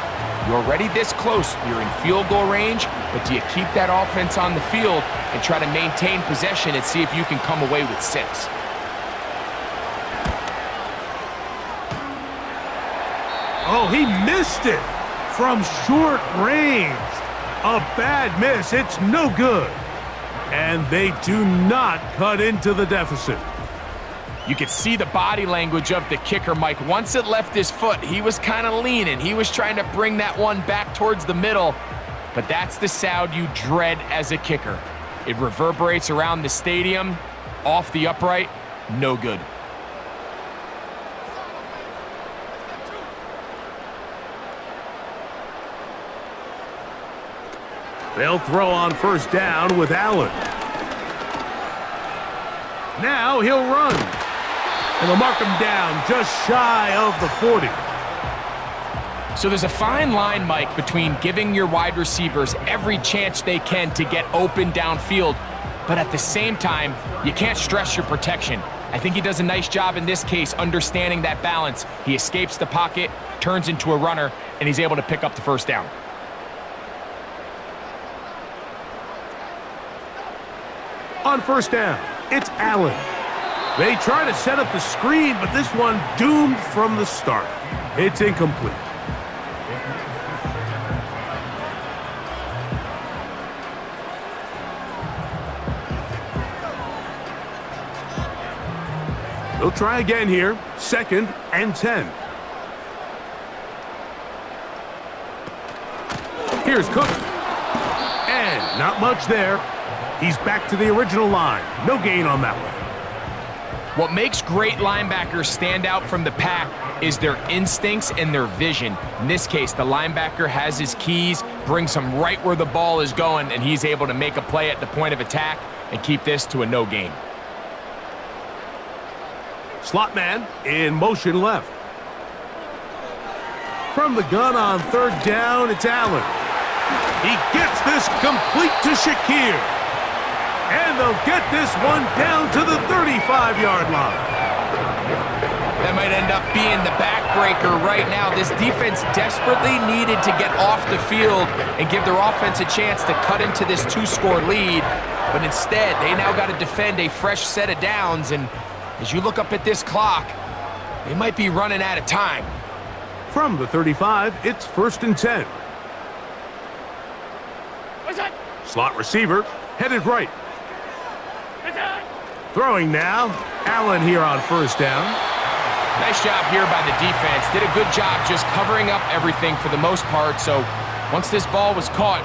you're already this close. You're in field goal range, but do you keep that offense on the field and try to maintain possession and see if you can come away with 6? Oh, he missed it from short range. A bad miss. It's no good. And they do not cut into the deficit. You could see the body language of the kicker, Mike. Once it left his foot, he was kind of leaning. He was trying to bring that one back towards the middle. But that's the sound you dread as a kicker. It reverberates around the stadium, off the upright, no good. They'll throw on first down with Allen. Now he'll run. And they'll mark him down just shy of the 40. So there's a fine line, Mike, between giving your wide receivers every chance they can to get open downfield, but at the same time, you can't stress your protection. I think he does a nice job in this case understanding that balance. He escapes the pocket, turns into a runner, and he's able to pick up the first down. On first down, it's Allen. They try to set up the screen, but this one doomed from the start. It's incomplete. They'll try again here, second and 10. Here's Cook. And not much there. He's back to the original line. No gain on that one. What makes great linebackers stand out from the pack is their instincts and their vision. In this case, the linebacker has his keys, brings him right where the ball is going, and he's able to make a play at the point of attack and keep this to a no gain. Slot man in motion left. From the gun on third down, it's Allen. He gets this complete to Shakir. And they'll get this one down to the 35-yard line. That might end up being the backbreaker right now. This defense desperately needed to get off the field and give their offense a chance to cut into this 2-score lead. But instead, they now got to defend a fresh set of downs. And as you look up at this clock, they might be running out of time. From the 35, it's 1st and 10. Slot receiver, headed right. Throwing now, Allen here on 1st down. Nice job here by the defense. Did a good job just covering up everything for the most part. So once this ball was caught,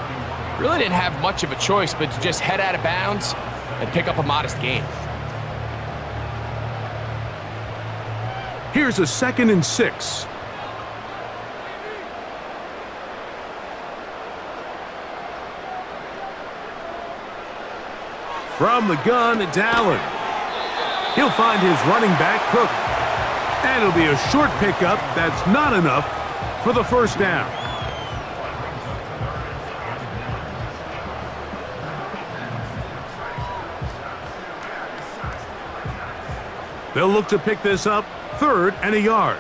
really didn't have much of a choice but to just head out of bounds and pick up a modest gain. Here's a 2nd and 6. From the gun, it's Allen. He'll find his running back, Cook. And it'll be a short pickup that's not enough for the 1st down. They'll look to pick this up 3rd and a yard.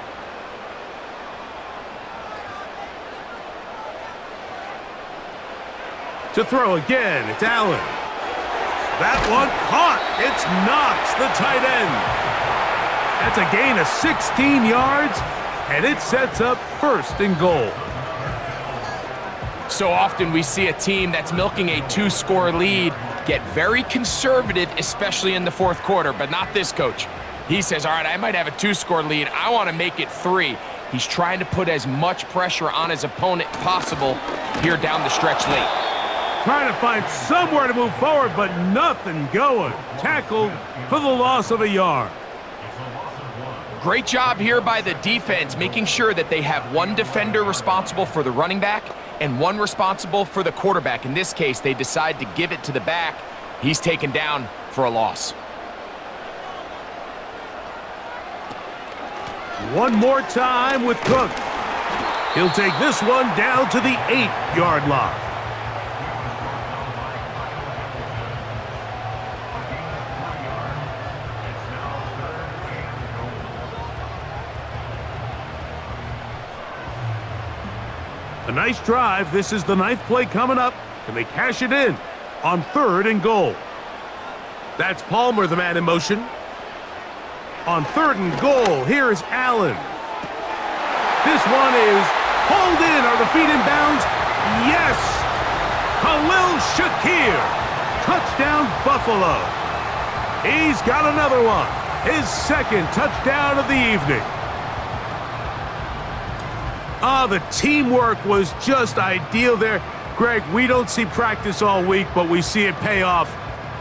To throw again, it's Allen. That one caught. It's Knox, the tight end. That's a gain of 16 yards, and it sets up 1st and goal. So often we see a team that's milking a 2-score lead get very conservative, especially in the 4th quarter, but not this coach. He says, all right, I might have a 2-score lead. I want to make it 3. He's trying to put as much pressure on his opponent possible here down the stretch late. Trying to find somewhere to move forward, but nothing going. Tackled for the loss of a yard. Great job here by the defense, making sure that they have one defender responsible for the running back and one responsible for the quarterback. In this case, they decide to give it to the back. He's taken down for a loss. One more time with Cook. He'll take this one down to the 8-yard line. A nice drive. This is the 9th play coming up, and they cash it in on 3rd and goal. That's Palmer, the man in motion. On 3rd and goal, here is Allen. This one is pulled in. Are the feet in bounds? Yes! Khalil Shakir. Touchdown, Buffalo. He's got another one. His 2nd touchdown of the evening. The teamwork was just ideal there. Greg, we don't see practice all week, but we see it pay off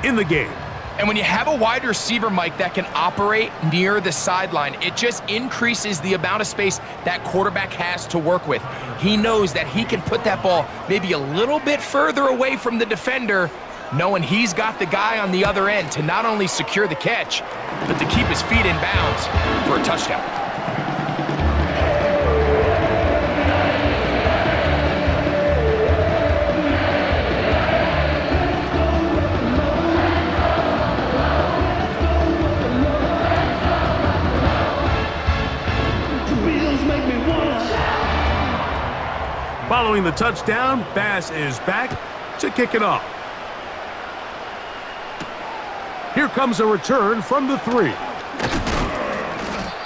in the game. And when you have a wide receiver, Mike, that can operate near the sideline, it just increases the amount of space that quarterback has to work with. He knows that he can put that ball maybe a little bit further away from the defender, knowing he's got the guy on the other end to not only secure the catch, but to keep his feet in bounds for a touchdown. Following the touchdown, Bass is back to kick it off. Here comes a return from the 3.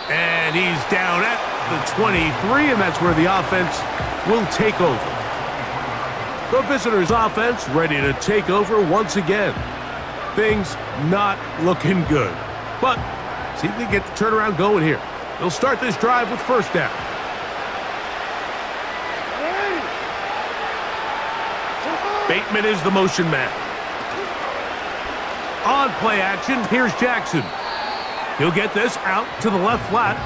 And he's down at the 23, and that's where the offense will take over. The visitors' offense ready to take over once again. Things not looking good. But see if they get the turnaround going here. They'll start this drive with 1st down. Bateman is the motion man. On play action, here's Jackson. He'll get this out to the left flat.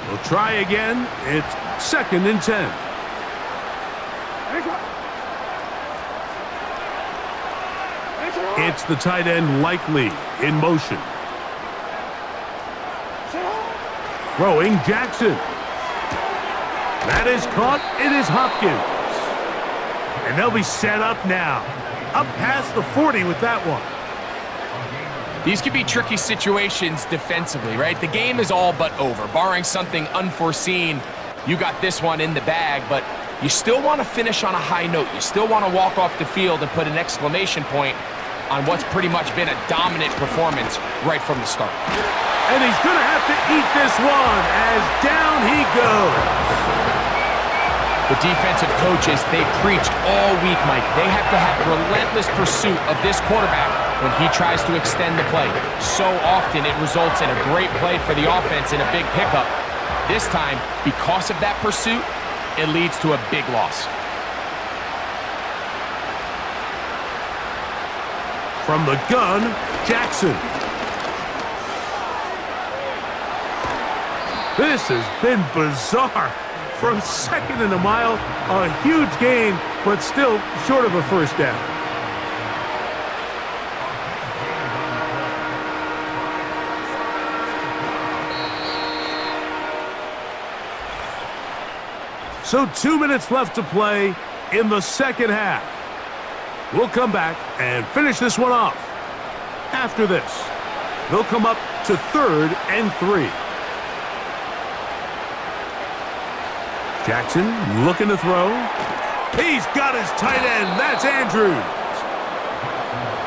We'll try again. It's 2nd and 10. It's the tight end Likely in motion. Throwing Jackson. That is caught. It is Hopkins. And they'll be set up now. Up past the 40 with that one. These could be tricky situations defensively, right? The game is all but over. Barring something unforeseen, you got this one in the bag, but you still want to finish on a high note. You still want to walk off the field and put an exclamation point on what's pretty much been a dominant performance right from the start. And he's going to have to eat this one as down he goes. The defensive coaches, they preached all week, Mike. They have to have relentless pursuit of this quarterback when he tries to extend the play. So often it results in a great play for the offense and a big pickup. This time, because of that pursuit, it leads to a big loss. From the gun, Jackson. This has been bizarre. From second and a mile, a huge gain, but still short of a first down. So 2 minutes left to play in the second half. We'll come back and finish this one off. After this, they'll come up to 3rd and 3. Jackson looking to throw. He's got his tight end. That's Andrews.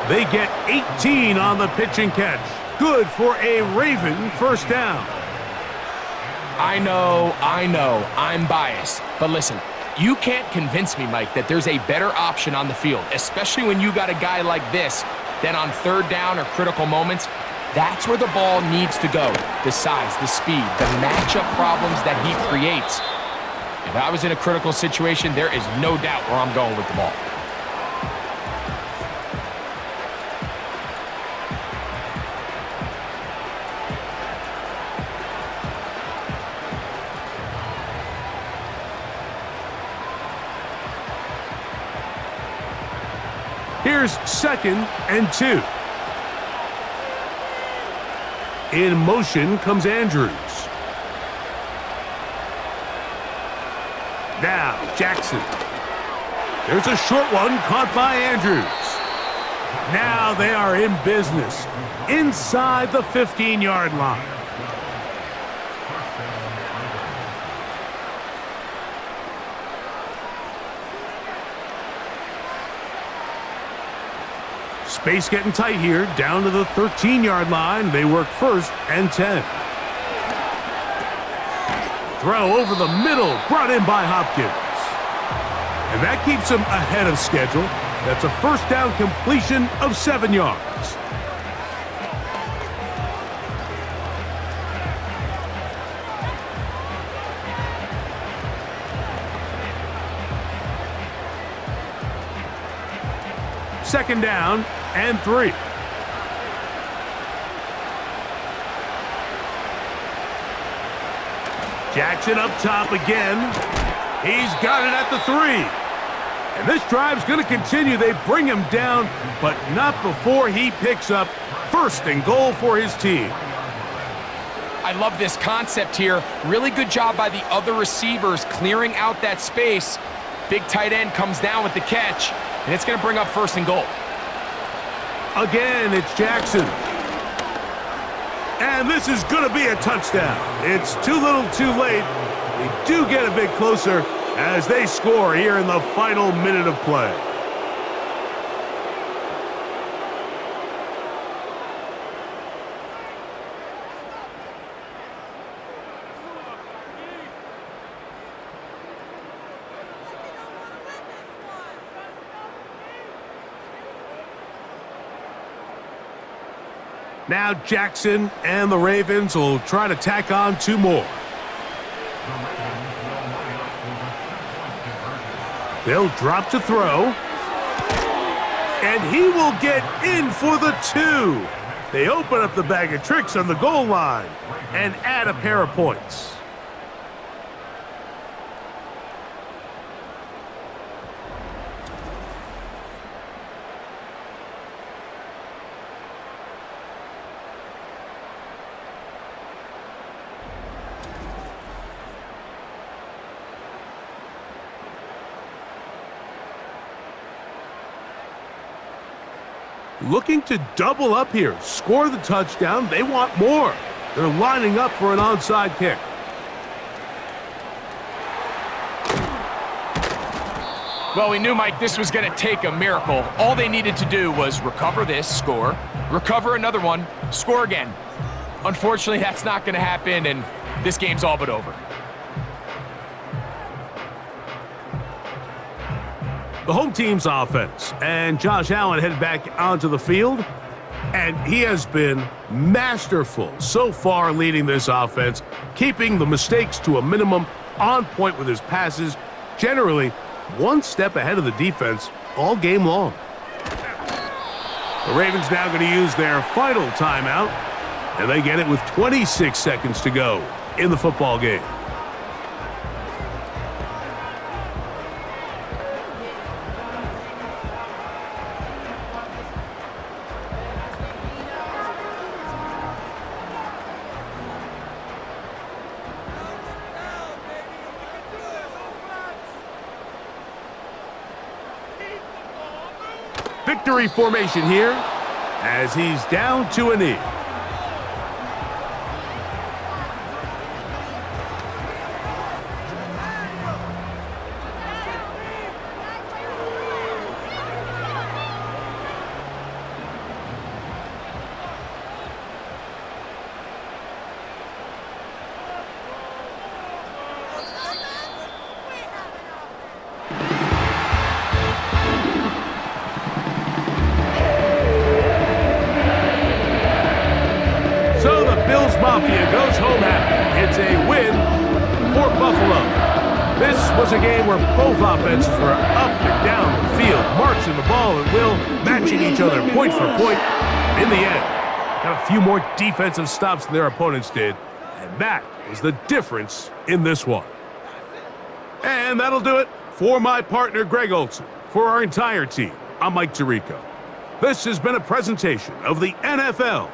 They get 18 on the pitch and catch. Good for a Raven first down. I know, I'm biased. But listen, you can't convince me, Mike, that there's a better option on the field, especially when you got a guy like this, than on third down or critical moments. That's where the ball needs to go. The size, the speed, the matchup problems that he creates. If I was in a critical situation, there is no doubt where I'm going with the ball. Here's 2nd and 2. In motion comes Andrews. Now, Jackson. There's a short one caught by Andrews. Now they are in business inside the 15-yard line. Space getting tight here, down to the 13-yard line. They work 1st and 10. Throw over the middle, brought in by Hopkins. And that keeps him ahead of schedule. That's a first down completion of 7 yards. Second down and 3. Jackson up top again. He's got it at the 3. And this drive's going to continue. They bring him down, but not before he picks up 1st and goal for his team. I love this concept here. Really good job by the other receivers clearing out that space. Big tight end comes down with the catch, and it's going to bring up 1st and goal. Again, it's Jackson. And this is going to be a touchdown. It's too little too late. They do get a bit closer as they score here in the final minute of play. Now Jackson and the Ravens will try to tack on 2 more. They'll drop to throw. And he will get in for the 2. They open up the bag of tricks on the goal line and add a pair of points. looking to double up here, score the touchdown. They want more. They're lining up for an onside kick. Well, we knew, Mike, this was going to take a miracle. All they needed to do was recover this, score, recover another one, score again. Unfortunately, that's not going to happen, and this game's all but over. The home team's offense, and Josh Allen headed back onto the field, and he has been masterful so far leading this offense, keeping the mistakes to a minimum, on point with his passes, generally one step ahead of the defense all game long. The Ravens now going to use their final timeout, and they get it with 26 seconds to go in the football game. Victory formation here as he's down to a knee. Mafia goes home happy. It's a win for Buffalo. This was a game where both offenses were up and down the field, marching the ball at will, matching each other point for point. In the end, got a few more defensive stops than their opponents did, and that is the difference in this one. And that'll do it for my partner, Greg Olson. For our entire team, I'm Mike Tirico. This has been a presentation of the NFL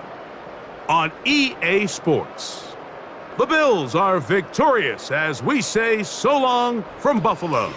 on EA Sports. The Bills are victorious as we say so long from Buffalo.